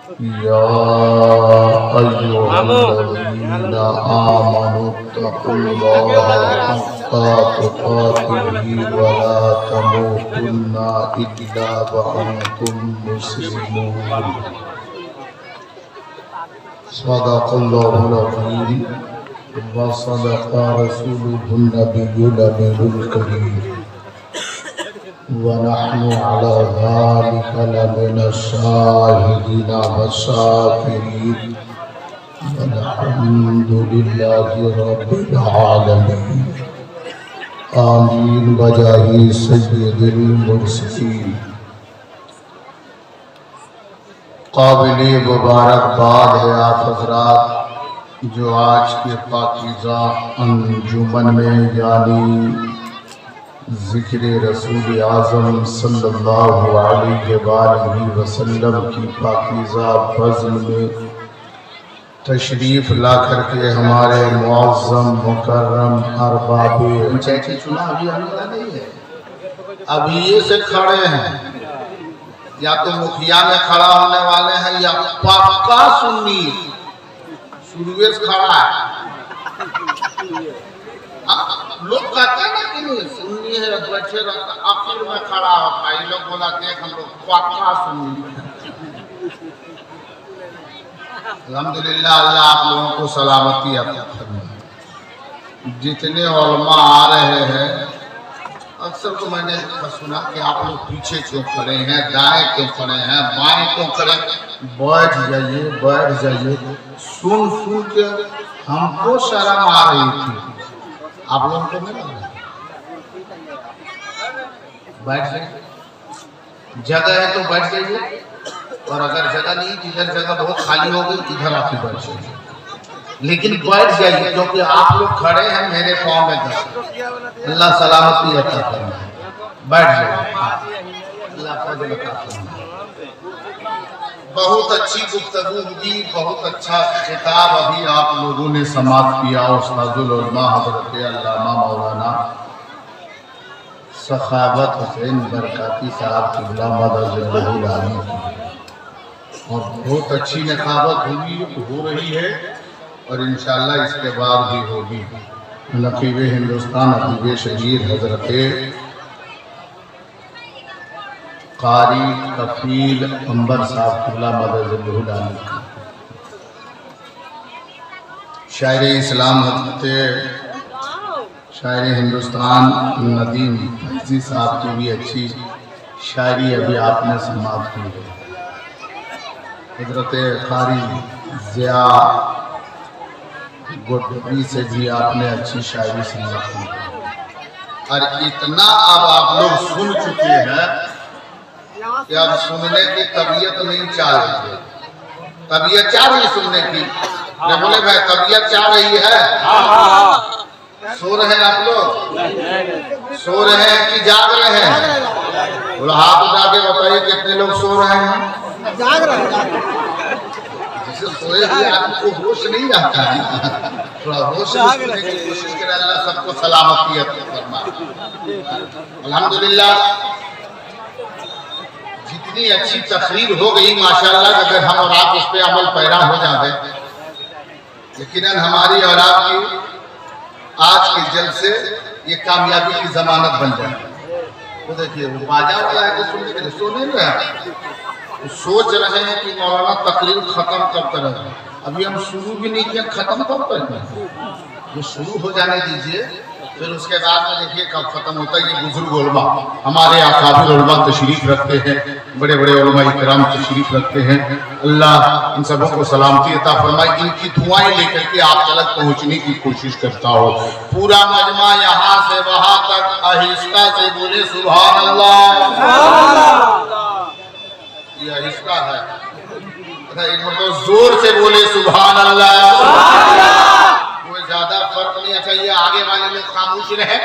या अय्युहल्लज़ीना आमनुत्तक़ुल्लाहा हक़्क़ा तुक़ातिही व ला तमूतुन्ना इल्ला व अंतुम मुस्लिमून। सदक़ल्लाहुल अज़ीम व सदक़ा रसूलुहुन नबियुल अमीनुल करीम व नहनु अला ज़ालिका लमिना शाहिदीना व शाकिरीन वल्हम्दुलिल्लाहि रब्बिल आलमीन। आमीन बजाही सय्यिदिल मुरसलीन। काबिले मुबारकबाद है आप हज़रात जो आज के पाकीज़ा अंजुमन में यानी ज़िक्र रसूल आज़म सल्लल्लाहु अलैहि वसल्लम की पाकीज़ा बज़्म में तशरीफ़ ला करके हमारे मुअज़्ज़म मुकर्रम अरबाबे मुचैची चुना अभी आने वाला नहीं है, अभी ये से खड़े हैं, या तो मुखिया में खड़ा होने वाले हैं या पक्का सुन्नी शुरुए से खड़ा है। लोग कहते हैं ना कि नहीं सुन्नी है बच्चे आखिर में खड़ा होता है, लोग बोला देख हम लोग पक्का सुन्नी। अल्हम्दुलिल्लाह अल्लाह आप लोगों को सलामती अता फरमाए। जितने उलमा आ रहे हैं अक्सर तो मैंने सुना कि आप लोग पीछे क्यों खड़े हैं, दाएं क्यों खड़े हैं, बाएं क्यों खड़े, बैठ जाइए बैठ जाइए। सुन सुन के हमको शर्म आ रही थी, आप लोगों को नहीं लग रहा? बैठ जाइए, जगह है तो बैठ जाइए, और अगर जगह नहीं, इधर जगह बहुत खाली हो गई इधर आके बैठ जाइए, लेकिन बैठ जाइए क्योंकि आप लोग खड़े हैं मेरे पाँव में दर्द। अल्लाह सलामती अता फरमाए, बैठ जाइए। अल्लाह फजल अता फरमाए। बहुत अच्छी गुफ्तगू हुई, बहुत अच्छा खिताब अभी आप लोगों ने समाप्त किया। उस्तादुल उलमा हज़रत अल्लामा मौलाना सखावत हुसैन बरकाती साहब क़िबला मदद आनी की, और बहुत अच्छी नकाबत हुई हो रही है और इंशाअल्लाह इसके बाद भी होगी। नकीब हिंदुस्तान अदीब शहीद हज़रत कारी कफील अंबर साहब क़िबला मदद आनी की, शायर इस्लाम हज़रत शायर हिंदुस्तान नदीम फैज़ी साहब की भी अच्छी शायरी अभी आपने समाप्त की है। हज़रत कारी ज़िया गोडबी से भी आपने अच्छी शायरी समाप्त की, और इतना अब आप लोग सुन चुके हैं कि अब सुनने की तबीयत नहीं चाह रही है। तबीयत चाह रही सुनने की? मैं बोले भाई तबीयत चाह रही है? सो रहे हैं आप लोग? सो रहे हैं कि जाग रहे हैं? बोला हाथ उठा के बताइए कितने लोग सो रहे हैं? जाग रहे हैं। जिसे सोए हुए आदमी को होश नहीं आता है, थोड़ा होश करने की कोशिश करें। अल्लाह सबको सलामती अता फरमाए। अल्हम्दुलिल्लाह जितनी अच्छी तकरीर हो गई माशाअल्लाह, अगर हम और आप उस पर अमल पैरा हो जाए, यकीनन हमारी और आपकी आज के जलसे ये कामयाबी की जमानत बन जाए। तो देखिए वो बाजा वाला है तो सुनने के लिए सो नहीं रहा, तो सोच रहे हैं कि मौलाना तकरीर खत्म कब करेंगे। अभी हम शुरू भी नहीं किया, खत्म कब करेंगे? ये शुरू हो जाने दीजिए, फिर उसके बाद में देखिए कब खत्म होता है। ये बुजुर्ग उलमा हमारे अकाबिर उलमा तशरीफ रखते हैं, बड़े बड़े उलमा इकराम तशरीफ रखते हैं। अल्लाह इन सबों को सलामती अता फरमाए। इनकी दुआएं लेकर के आप तक पहुंचने की कोशिश करता हो। पूरा मजमा यहाँ से वहां तक आहिस्ता से बोले सुभान अल्लाह। ये आहिस्ता है, एक मतलब जोर से बोले सुभान अल्लाह। कोई ज्यादा फर्क नहीं। अच्छा ये आगे वाले लोग खामोश रहे,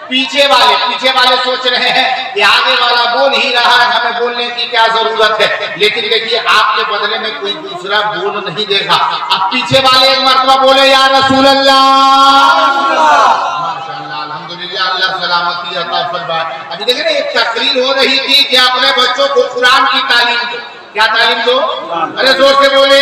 पीछे वाले सोच रहे हैं कि आगे वाला बोल ही रहा है, हमें बोलने की क्या जरूरत है। लेकिन देखिए आपके बदले में कोई दूसरा बोल नहीं देगा। अब पीछे वाले एक मर्तबा बोले या रसूल अल्लाह। माशाअल्लाह अल्हम्दुलिल्लाह, अल्लाह सलामती अता फरमाए। अभी देखिए ना एक तकरीर हो रही थी कि अपने बच्चों को कुरान की तालीम दो। क्या तालीम दो? अरे जोर से बोले।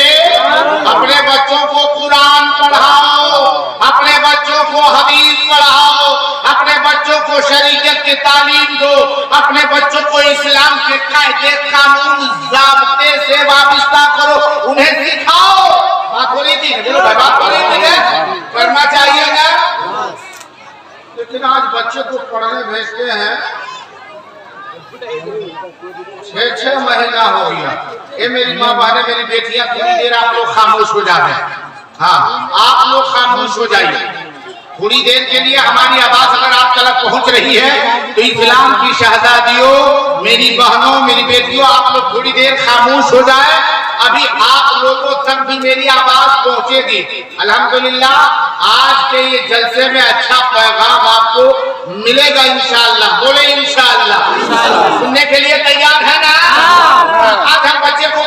अपने बच्चों को कुरान पढ़ाओ, अपने बच्चों को हदीस पढ़ाओ, अपने बच्चों को शरीयत की तालीम दो, अपने बच्चों को इस्लाम के कायदे कानून ज़ाब्ते से वाबिस्ता करो, उन्हें सिखाओ। बात हो रही थी, बात हो रही थी, करना चाहिए ना। लेकिन आज बच्चे को पढ़ने भेजते हैं, 6 महीना हो गया। ये मेरी माँ बहने, मेरी बेटियां, थोड़ी देर आप लोग खामोश हो जाते हैं। हाँ, आप लोग खामोश हो जाइए थोड़ी देर के लिए। हमारी आवाज अगर आप तक पहुंच रही है तो इस्लाम की शहजादियों, मेरी बहनों, मेरी बेटियों, आप लोग थोड़ी देर खामोश हो जाए। अभी आप लोगों तक भी मेरी आवाज पहुंचेगी। अल्हम्दुलिल्लाह, आज के ये जलसे में अच्छा पैगाम आपको मिलेगा इंशाअल्लाह। बोले इंशाअल्लाह। सुनने के लिए तैयार है ना? आज हम बच्चे को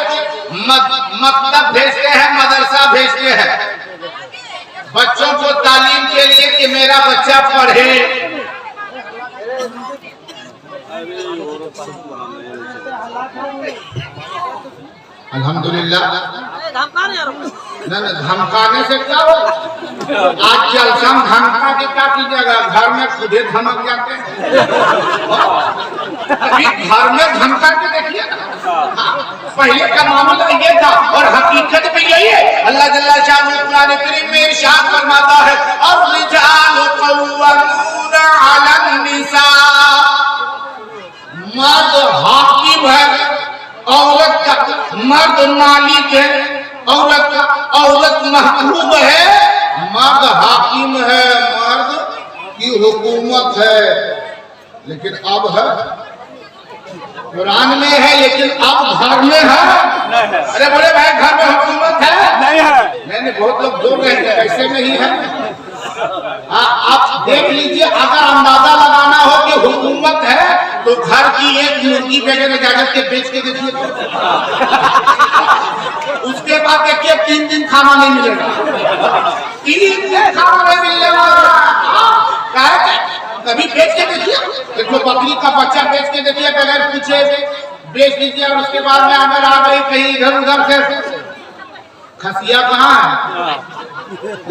मकतब भेजते हैं, मदरसा भेजते हैं बच्चों को तालीम के लिए कि मेरा बच्चा पढ़े। अल्हम्दुलिल्लाह। न धमकाने से क्या हो? आज जलसा धमका के क्या कीजिएगा? घर में खुदे धमक जाते हैं। अभी घर में धमका के देखिए। पहले का मामला ये था और हकीकत भी यही है। अल्लाह जल्ला शाह कुरान करीम में इरशाद फरमाता है, अर्रिजालु क़व्वामूना अलन निसा। मर्द हाकिम है औरत का, मर्द मालिक है औरत का, औरत महबूब है, मर्द हाकिम है, मर्द की हुकूमत है। लेकिन अब है, कुरान में है लेकिन अब घर में है। अरे बोले भाई घर में हुकूमत है? नहीं है। मैंने बहुत लोग बोल रहे थे ऐसे नहीं है। आप देख लीजिए, अगर अंदाजा लगाना हो कि हुकूमत है तो घर की एक मुर्गी बगैर इजाजत के बेच के देखिए। उसके बाद देखिए 3 दिन खाना नहीं मिलेगा, 3 दिन खाना नहीं मिलेगा। कभी बेच के देखिए, देखो बकरी का बच्चा बेच के देखिए, बगैर पूछे बेच दीजिए। और उसके बाद में अगर आ गई कहीं इधर उधर से, खसिया कहाँ है?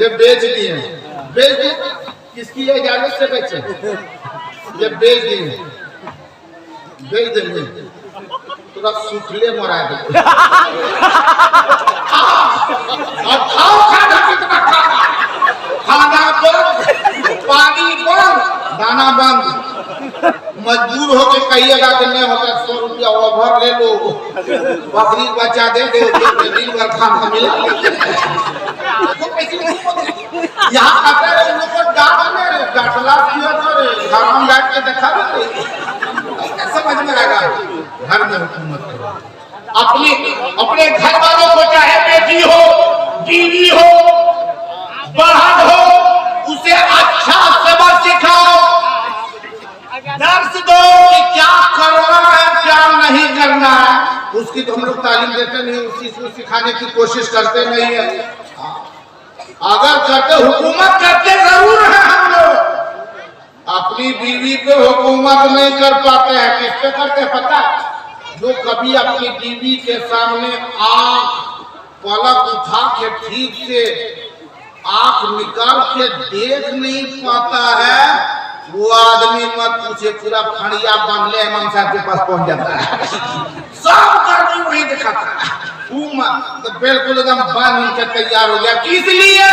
ये बेच दिए, बेच दिए। किसकी इजाजत से बेचे? ये बेच दिए, बेच देंगे तो सूखले मरा दे। और खाओ खाना कितना खाना, खाना बंद, पानी बंद, दाना बंद। मजबूर होके कहिएगा कि नहीं होता 100 रुपया ओवर ले लो, बकरी बच्चा दे दो, दिन भर खाना मिला। यहाँ आता है उन लोग को डांटला क्यों करे? घर में बैठ के देखा समझ में आएगा। घर में हुकूमत करो, अपने घर वालों को, चाहे बेटी हो, बीवी हो, बहन हो, उसे अच्छा सबक सिखाओ, दर्श दो कि क्या करना है क्या नहीं करना है। उसकी तो हम लोग तालीम देते नहीं, उस चीज को सिखाने की कोशिश करते नहीं है। अगर करते, हुकूमत करते जरूर है हम लोग, अपनी बीवी पे हुकूमत नहीं कर पाते हैं। किस पे करते पता? जो कभी अपनी बीवी के सामने आंख पलक उठा के ठीक से आंख निकाल के देख नहीं पाता है, वो आदमी मत पूछे, पूरा खड़िया बांध ले इमाम साहब के पास पहुंच जाता है। सब गर्मी वही दिखाता है। तो बिल्कुल एकदम बांध के तैयार हो गया। किस लिए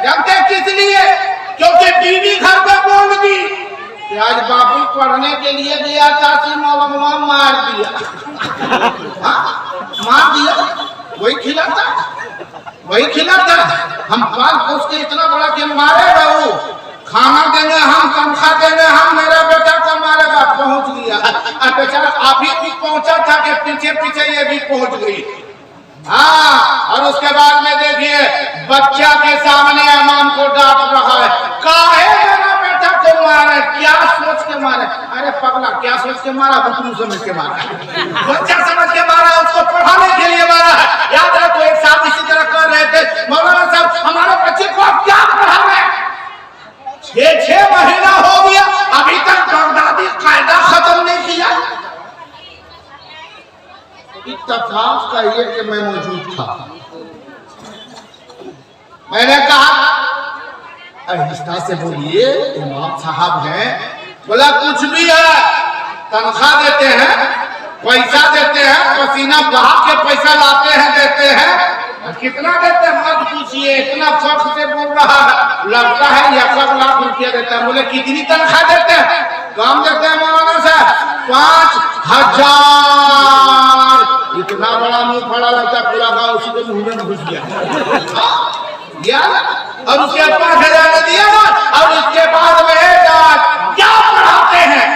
जानते हैं? किस लिए? क्योंकि बीवी घर पे बोल दी कि आज बाबू पढ़ने के लिए गया, चाची मौलवा मार दिया। मार दिया, वही खिलाता, वही खिलाता। हम पाल पोस के इतना बड़ा कि मारे बहू, खाना देंगे हम, तनख्वाह देंगे हम, मेरा बेटा को मारेगा। पहुंच गया, बेचारा अभी भी पहुंचा था कि पीछे पीछे ये भी पहुंच गई। हाँ, और उसके बाद में देखिए बच्चा के सामने इमाम को डांट रहा है, काहे मेरा बेटा को मारे, क्या सोच के मारे? अरे पगला, क्या सोच के मारा? बुतरू समझ के मारा, बच्चा समझ के मारा, उसको पढ़ाने के लिए मारा है। याद रखो, एक साथ इसी तरह कर रहे थे, मौलाना साहब हमारे बच्चे को आप क्या पढ़ा रहे? 6 महीना हो गया, अभी तक बगदादी कायदा खत्म नहीं किया। इत्तेफाक मैं मौजूद था। मैंने कहा आहिस्ता से बोलिए, इमाम साहब हैं। बोला कुछ भी है, तनख्वाह देते हैं, पैसा देते हैं, पसीना बहा के पैसा लाते हैं, देते हैं। कितना देते हैं मत पूछिए, इतना फर्क से बोल रहा है, लगता है 1 लाख रुपया देता है। बोले कितनी तनख्वाह देते हैं? काम देते हैं मौलाना साहब 5000। इतना बड़ा मुंह फड़ा लगता है, पूरा गाँव उसी के मुंह में घुस गया। और उसके 5000 दिया ना, और उसके बाद में क्या पढ़ाते हैं?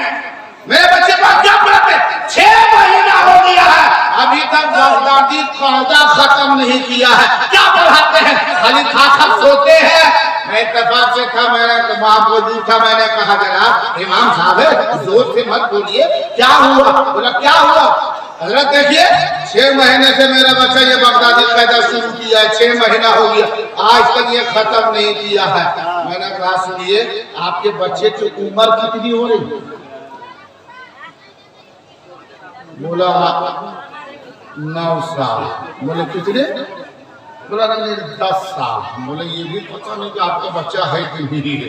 मेरे बच्चे पास क्या पढ़ाते हैं? 6 महीना हो गया है, अभी तक बगदादी कायदा खत्म नहीं किया है। क्या पढ़ाते हैं? खाली खा सोते हैं। मैं इत्तेफाक से था, मैंने मौजूद था। मैंने कहा जनाब इमाम साहब जोर से मत बोलिए, क्या हुआ? बोला क्या हुआ? हजरत देखिए 6 महीने से मेरा बच्चा ये बगदादी कायदा शुरू किया है, 6 महीना हो गया, आज तक ये खत्म नहीं किया है। मैंने कहा सुनिए, आपके बच्चे की उम्र कितनी हो रही? बोला 9 साल। बोले कितने? बोला 10 साल। बोले ये भी पता नहीं कि आपका बच्चा है कि नहीं है।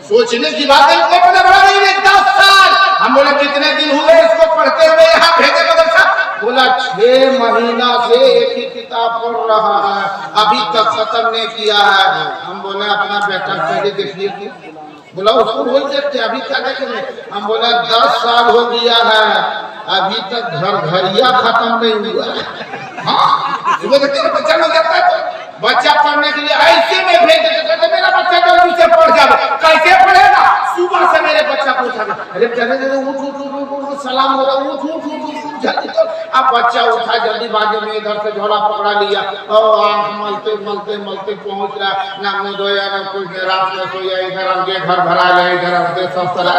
सोचने की बात है, इनको पता बड़ा नहीं है 10 साल। हम बोले कितने दिन हुए इसको पढ़ते हुए यहाँ भेजे मदरसा? बोला 6 महीना से एक ही किताब पढ़ रहा है, अभी तक खत्म नहीं किया है। हम बोले अपना बेटा पहले देखिए। बोला उसको वही देखते, अभी क्या देखेंगे? हम बोला 10 साल हो गया है, अभी तक घरिया खत्म नहीं हुआ। हाँ बच्चा लोग जाता है तो बच्चा पढ़ने के लिए ऐसे में भेज देते, मेरा बच्चा जल्दी से पढ़ जाए। कैसे पढ़ेगा? सुबह से मेरे बच्चा को उठा, अरे चले उठ सलाम हो रहा, उठ जल्दी। तो अब बच्चा उठा, जल्दीबाजी में इधर से झोला पकड़ा लिया और आंख मलते मलते मलते पहुंच रहा, ना मुँह धोया ना कुछ, रात में सोया, इधर आगे घर भरा गया, इधर आगे सब तरह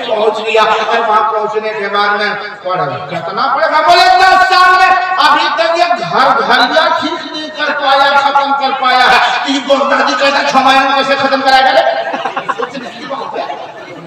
पहुंच लिया। और वहां पहुंचने के बाद में पढ़े कितना पड़ेगा? बोले 10 साल में अभी तक ये घरिया ठीक नहीं कर पाया, खत्म कर पाया है। बगदादी कायदा 6 महीने में कैसे खत्म कराएगा? सोचने की बात है।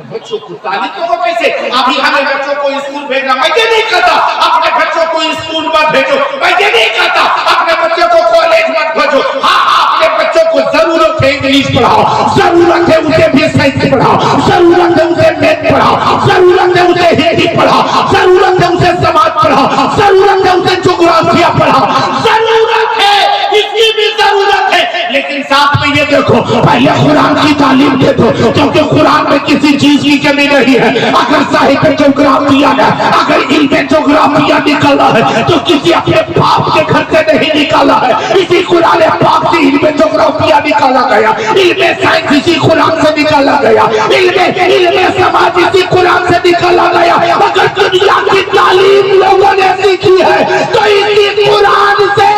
बच्चों को तालीम तो कैसे? अभी हमें बच्चों को स्कूल भेजना, मैं ये नहीं कहता अपने बच्चों को स्कूल मत भेजो, मैं ये नहीं कहता अपने बच्चों को कॉलेज मत भेजो। हाँ, अपने बच्चों को जरूरत है इंग्लिश पढ़ाओ, जरूरत है उसे भी साइंस पढ़ाओ, जरूरत है उसे मैथ पढ़ाओ, जरूरत है उसे हिंदी पढ़ाओ, जरूरत है उसे समाज पढ़ाओ, जरूरत है उसे ज्योग्राफिया पढ़ाओ, जरूरत है, इसकी भी जरूरत है। लेकिन साथ में ये देखो, पहले कुरान की तालीम दे दो, क्योंकि कुरान में किसी चीज की कमी नहीं है। अगर साहिब ज्योग्राफिया है, अगर इल्म ज्योग्राफिया निकाला है तो किसी अपने बाप के घर से नहीं निकाला है, इसी कुरान पाक से इल्म ज्योग्राफिया निकाला गया, इल्म साइंस इसी कुरान से निकाला गया, इल्म समाज इसी कुरान से निकाला गया। अगर दुनिया की तालीम लोगों ने सीखी है तो इसी कुरान से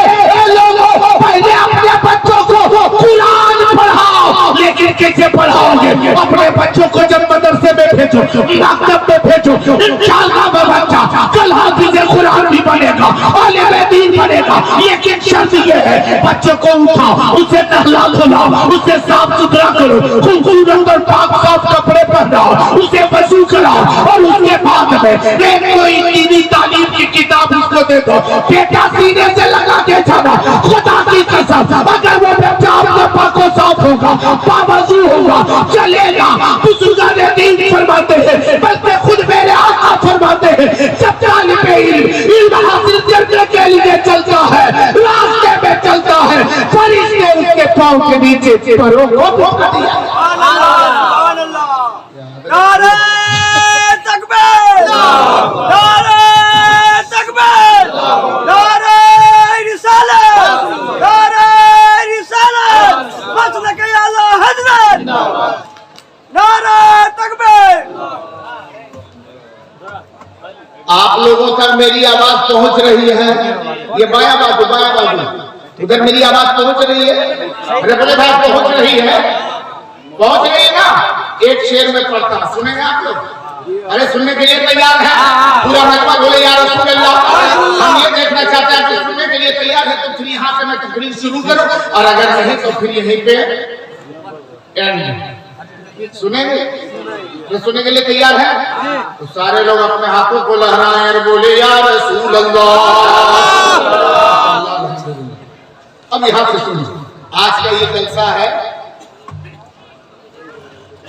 लोगों पहले अपने बच्चों को कुरान पढ़ाओ। लेकिन कैसे पढ़ाओगे? अपने बच्चों को जब मदरसे में भेजो, मकतब में भेजो, इंशाअल्लाह बच्चा कल हाफिज़ कुरान भी बनेगा, आलिम दीन बनेगा। लेकिन शर्त ये है, बच्चों को उठाओ, उसे नहला धुलाओ, उसे साफ सुथरा करो, खूबसूरत और पाक साफ कपड़े पहनाओ, उसे वजू कराओ, और उसके बाद में कोई दीनी तालीम की किताब उसको दे दो। बेटा सीने से लगा के जाना, खुदा की कसम, अगर वो बच्चा आपका पाको साफ होगा, पावजू होगा, चलेगा। बुजुर्गान दीन फरमाते हैं, बल्कि खुद मेरे आका फरमाते हैं, जब तालिब इल्म हासिल करने के लिए चलता है, रास्ते में चलता है, फरिश्ते उसके पांव के नीचे पैरों को पकड़ दिया। नारे तकबीर, नारे तकबीर, नारे रिसालत, नारे रिसालत, मसलक आला हज़रत, नारे तकबीर। आप लोगों तक मेरी आवाज पहुंच रही है? ये बाया बाजू उधर मेरी आवाज पहुंच रही है? अरे बोले भाई पहुंच रही है, पहुंच रही है ना? एक शेर में पढ़ता, सुनेंगे आप लोग? अरे सुनने के लिए तैयार है? पूरा मजमा बोले या रसूल अल्लाह। हम ये देखना चाहते हैं कि सुनने के लिए तैयार है तो फिर यहाँ से मैं तकरीर शुरू करूं, और अगर नहीं तो फिर यहीं पे एंड। सुनेंगे? तो सुनने के लिए तैयार है? तो सारे लोग अपने हाथों को लहराएं और बोले या रसूल अल्लाह। अब यहां से सुनिए, आज का ये जलसा है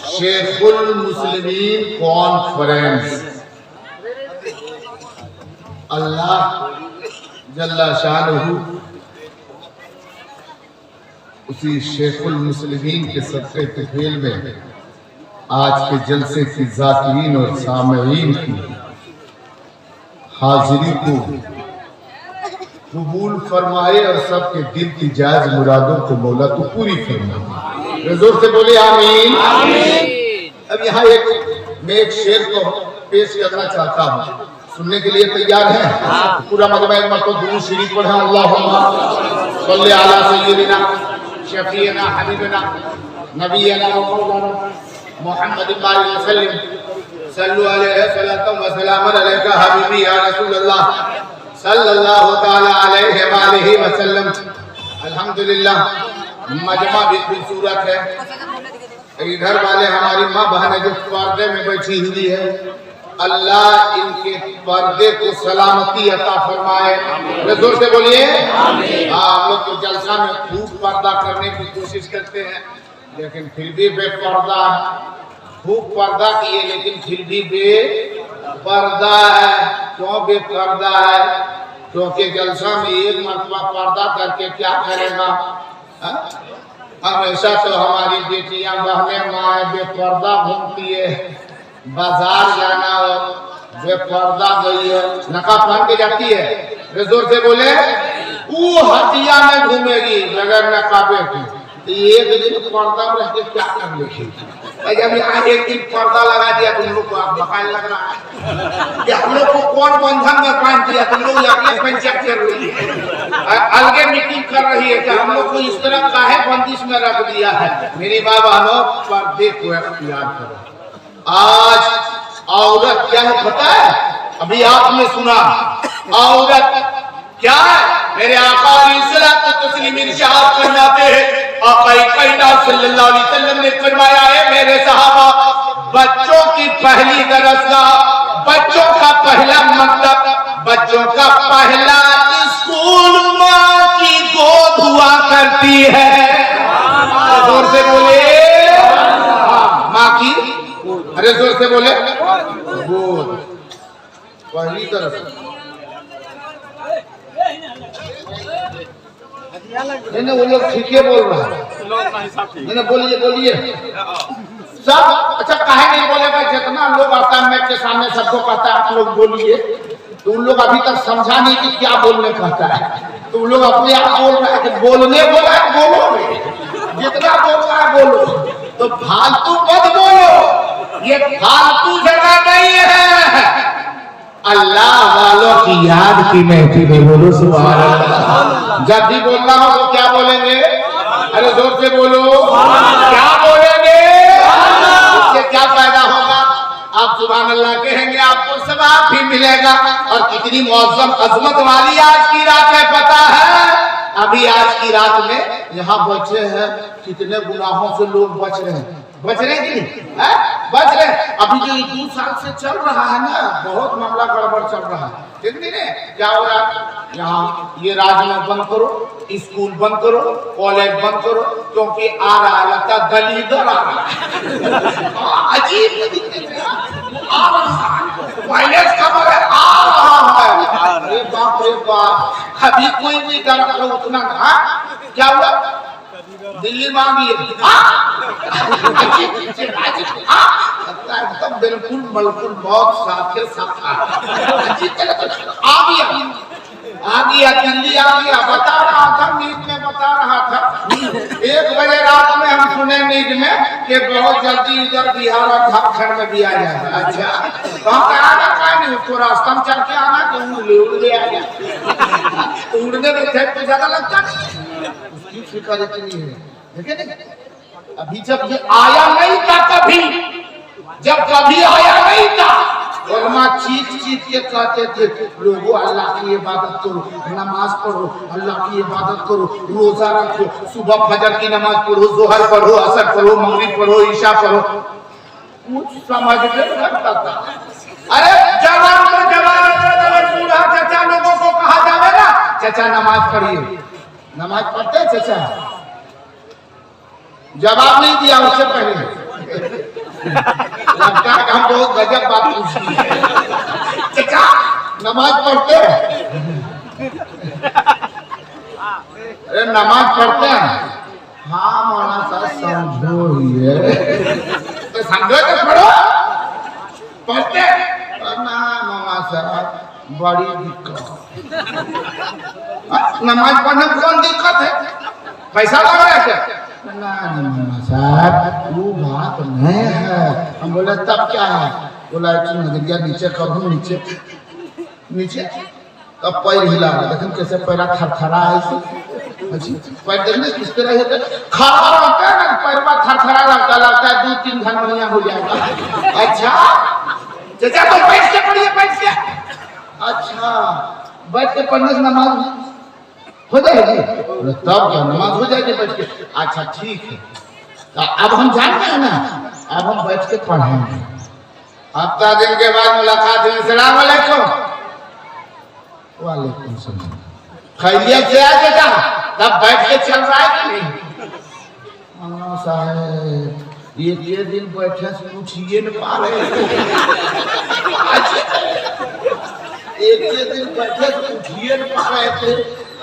शेखुल मुस्लिमीन कॉन्फ्रेंस। अल्लाह जल्ला शानहू उसी शेखुल मुस्लिमीन के सदक़े तफील में आज के जलसे की ज़ाकिरीन और सामईन की हाजिरी को कबूल फरमाए और सबके दिल की जायज मुरादों को मौला तो पूरी फरमाए। जोर से बोले आमीन। अब यहाँ मैं एक शेर को पेश करना चाहता हूँ, सुनने के लिए तैयार हैं? पूरा मजमा एक मरतबा दुरूद शरीफ पढ़ें। अल्लाहुम्मा सल्ली अला सय्यिदिना शफीना हबीबना नबीना मुहम्मद वसल्लम सल्लु अलैहि सल्लतम व सलामन अलैका हबीबी या रसूलल्लाह सल्लल्लाहु तआला अलैहि व आलिहि वसल्लम। अल्हम्दुलिल्लाह मजमा भी खूबसूरत है। इधर वाले हमारी माँ बहन जो पर्दे में बैठी हुई है, अल्लाह इनके पर्दे को सलामती अता फरमाए। जोर से बोलिए आमीन। हम लोग तो जलसा में खूब पर्दा करने की कोशिश करते हैं, लेकिन फिर भी बेपर्दा, खूब पर्दा किए लेकिन फिर भी बेपर्दा है। क्यों बेपर्दा है? क्योंकि जलसा में एक मरतबा पर्दा करके क्या करेगा? हमेशा तो हमारी बेटियां बहनें माए बेपर्दा घूमती है, बाजार जाना हो बेपर्दा गई है, नकाब पहन के जाती है। जोर से बोले वो हटिया में घूमेगी बगैर नकाबे के, तो एक दिन पर्दा में रह के क्या कर लेगी? जब यहाँ एक दिन पर्दा लगा दिया तुम लोग को आप मकान लग रहा है कि हम लोग को कौन बंधन में बांध दिया? तुम लोग अगले पंचायत कर रही है, अलगे मीटिंग कर रही है कि हम लोग को इस तरह काहे बंदिश में रख दिया है। मेरी माँ बहनों, पर्दे को इख्तियार करो। आज औरत क्या है पता है? अभी आपने सुना औरत क्या है? मेरे आका तस्लीम इरशाद फरमाते हैं, आका कायनात सल्लल्लाहु अलैहि वसल्लम ने फरमाया है, मेरे सहाबा, बच्चों की पहली दरसगाह, बच्चों का पहला मतलब, बच्चों का पहला स्कूल माँ की गोद हुआ करती है। जोर से बोले माँ की, अरे जोर से बोले गोद, पहली दरसगाह। नहीं वो लोग ठीक है बोल रहा है, बोलिए बोलिए सब। अच्छा काहे नहीं बोलेगा? जितना लोग आता है मैं के सामने सबको कहता है आप लोग बोलिए, तो उन लोग अभी तक समझा नहीं कि क्या बोलने कहता है, तो उन लोग अपने आप बोल रहे हैं कि बोलने बोला है, बोलो जितना बोल रहा है बोलो, तो फालतू मत बोलो, ये फालतू जगह नहीं है। अल्लाह वालों की याद की महफिल में बोलो सुभान अल्लाह। जब भी बोलना हो तो क्या बोलेंगे? अरे जोर से बोलो, क्या बोलेंगे? इससे क्या फायदा होगा? आप सुभान अल्लाह कहेंगे, आपको सवाब भी मिलेगा। और कितनी मौसम अजमत वाली आज की रात है पता है? अभी आज की रात में यहाँ बचे हैं, कितने गुनाहों से लोग बच रहे हैं, बच रहे कि नहीं? बच रहे। अभी जो 2 साल से चल रहा है ना, बहुत मामला गड़बड़ चल रहा है, ठीक नहीं है? क्या हो रहा है? यहाँ ये राजमार्ग बंद करो, स्कूल बंद करो, कॉलेज बंद करो, क्योंकि आ रहा लगता दलीदर आ रहा है, अजीब आ रहा है, वायलेंस खबर है, आ रहा है। अरे बाप रे बाप, अभी कोई नहीं डरा उतना। क्या हुआ? दिल्ली मांगी एकदम बिल्कुल बिल्कुल बहुत साथे साथ आ गया, दिल्ली आ गया। बता रहा था नींद में, बता रहा था 1 बजे रात में हम सुने नींद में कि बहुत जल्दी इधर बिहार और झारखंड में भी आ जाएगा। अच्छा तो हम कहा नहीं, उसको रास्ता में चल के आना कि उड़ ले आ गया, तो उड़ने में थे तो ज्यादा लगता नहीं, उसकी फिक्र इतनी है। देखे अभी जब ये आया नहीं था, कभी जब कभी आया नहीं था, उलमा चीख चीख के कहते थे लोगों अल्लाह की इबादत करो, नमाज पढ़ो, अल्लाह की इबादत करो, रोजा रखो, सुबह फजर की नमाज पढ़ो, जोहर पढ़ो, असर पढ़ो, मगरिब पढ़ो, ईशा पढ़ो। कुछ समझ नहीं लगता था। अरे जवान तो जवान बूढ़ा चाचा लोगों को कहा जाए ना, चाचा नमाज पढ़िए, नमाज पढ़ते हैं चाचा? जवाब नहीं दिया उससे पहले लगता है कि हम बहुत गजब बात पूछी है। चाचा नमाज पढ़ते हैं? अरे नमाज पढ़ते हैं? हाँ मौलाना साहब समझो ही है तो समझो तो पढ़ो। पढ़ते ना मौलाना साहब बड़ी दिक्कत। नमाज पढ़ने में कौन दिक्कत है? पैसा लग रहा है क्या? ना मौलाना साहब वो बात नहीं है। हम बोले तब क्या है? बोला नजरिया नीचे कर दूं, नीचे नीचे तब पैर हिला रहा, लेकिन कैसे पैरा थरथरा है पैर देखने किस तरह है खड़ा रहता है ना, पैर पर थरथरा लगता है 2-3 घंटा हो जाएगा। अच्छा चाचा तो बैठ के पढ़िए, बैठ के। अच्छा बैठ के पढ़ने से नमाज हो जाएगी? तब क्या नमाज हो जाएगी बैठ के? अच्छा ठीक है, तो अब हम जानते हैं ना, अब हम बैठ के पढ़ेंगे। हफ्ता दिन के बाद मुलाकात हुई। सलाम वालेकुम। वालेकुम सलाम। खैरियत से आ बेटा? तब बैठ के चल रहा है कि नहीं? साहब ये दिन बैठे से उठिए न पा रहे। एक दिन बैठे से उठिए न पा रहे थे।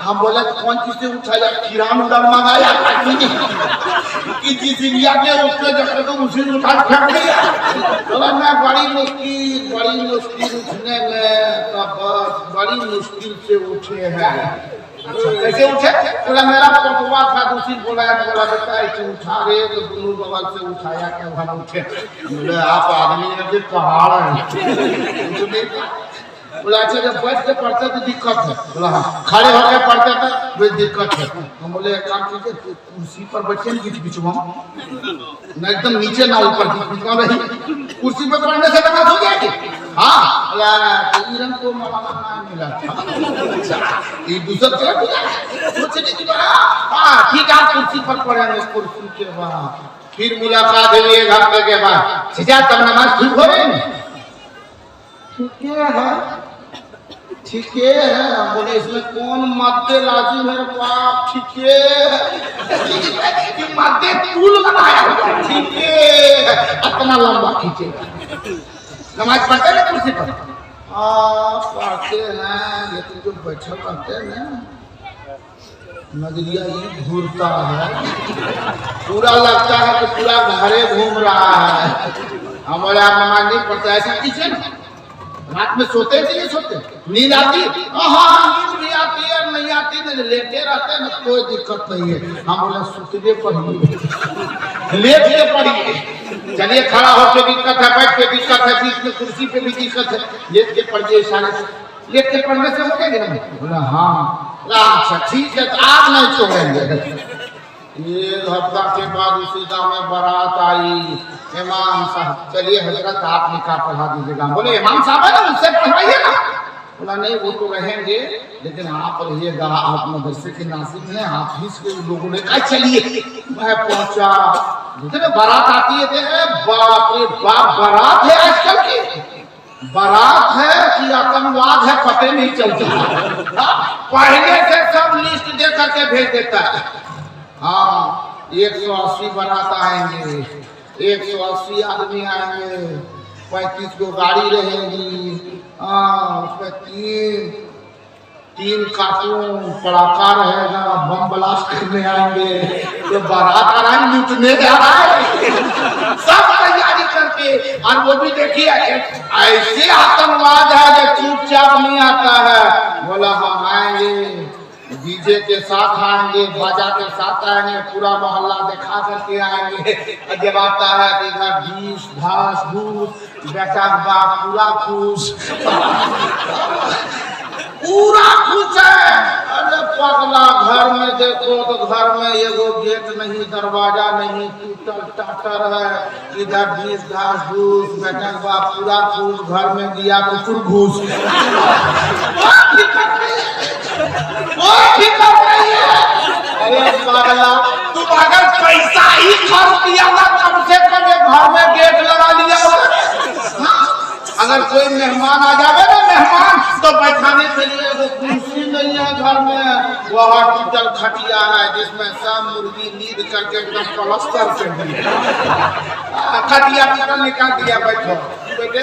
हम बोला कौन चीज से उठाया? किरान उड़ा मंगाया कि जिस एरिया के उसके जगह तो उसी उठा फेंक दिया। बोला मैं बड़ी मुश्किल उठने में, बस बड़ी मुश्किल से उठे हैं। कैसे उठे? बोला मेरा पटवा था, दूसरी बोला बेटा ऐसे उठा रहे तो दोनों बगल से उठाया क्या हम उठे। बोले आप आदमी ने पहाड़ है। बोला अच्छा जब बैठ के पढ़ते तो दिक्कत है? बोला हाँ। खड़े होकर पढ़ते थे तो दिक्कत है। हम बोले एक काम कीजिए कुर्सी पर बैठिए बीच बीच में, ना एकदम नीचे ना ऊपर, बीच में रही। कुर्सी पर पढ़ने से नमाज हो जाएगी? हाँ ईरन को मौलाना मिला था ये दूसरा हाँ ठीक है कुर्सी पर पढ़ेंगे। कुर्सी के बाद फिर मुलाकात हुई 1 हफ्ते के बाद। चाचा तब नमाज ठीक हो रही? ठीक है। बोले इसमें कौन मध्य लाजिम है? बाप ठीक है मध्य तूल बनाया ठीक है, इतना लंबा खींचे। नमाज पढ़ते हैं कुर्सी पर? पढ़ते हैं, लेकिन जो बैठा रहते हैं ना नजरिया ये घूरता है, पूरा लगता है कि पूरा घरे घूम रहा है। हमारे आप नमाज नहीं पढ़ते ऐसा कीजिए ना। रात में सोते कि नहीं सोते? नींद आती? हाँ नींद भी आती है, नहीं आती नहीं, लेटे रहते हैं ना, कोई दिक्कत नहीं है। हम बोले सुतने पढ़िए, लेट के पढ़िए। चलिए खड़ा होकर दिक्कत है, बैठ के दिक्कत है, बीच में कुर्सी पे भी दिक्कत है, लेट के पढ़िए। इशारे से लेट के पढ़ने से हो गया ना? बोला हाँ। अच्छा ठीक है, आज नहीं छोड़ेंगे। 1 हफ्ता के बाद उसी गाँव में बारात आई। इमाम साहब चलिए हजरत आप निकाह पढ़ा दीजिएगा। बोले इमाम साहब है ना उससे पढ़वाइए ना। बोला नहीं वो तो रहेंगे, लेकिन आप रहिएगा, आप मदरसे के नासिब हैं, हाफिज के लोगों ने कहा चलिए। मैं पहुंचा, जितने बारात आती है बाप रे बाप, बारात है आजकल की, बारात है कि आतंकवाद है पता नहीं चलता। पहले से सब लिस्ट दे करके भेज देता है। हाँ 180 बारात आएंगे, 180 आदमी आएंगे, 35 को गाड़ी रहेगी। उसमें 3 कार्टून पड़ाका रहेगा, बम ब्लास्ट करने आएंगे। तो बारात आ रहा है, लूटने जा रहा है, सब तैयारी करके। और वो भी देखिए ऐसे आतंकवाद है जो चुपचाप नहीं आता है। बोला हम आएंगे, डीजे के साथ आएंगे, बाजा के साथ आएंगे, पूरा मोहल्ला दिखा करके आएंगे। जब आता है कि इधर घीस घास घूस बेटा बाप पूरा खुश, पूरा खुश है। अरे पगला घर में देखो तो घर में एगो गेट नहीं, दरवाजा नहीं, टूटल टाटर है। इधर घीस घास घूस बेटा बाप पूरा खुश, घर में दिया कुकुर घूस। अरे पागला तुम अगर पैसा ही खर्च किया ना, कम से कम घर में गेट लगा लिया। अगर कोई मेहमान आ जावे ना मेहमान, तो बैठाने के लिए वो कुर्सी नहीं है घर में, वो हॉस्पिटल खटिया है जिसमें सब मुर्गी नींद करके एकदम प्लास्टर कर दिया, खटिया पीटल निकाल दिया, बैठो बैठे।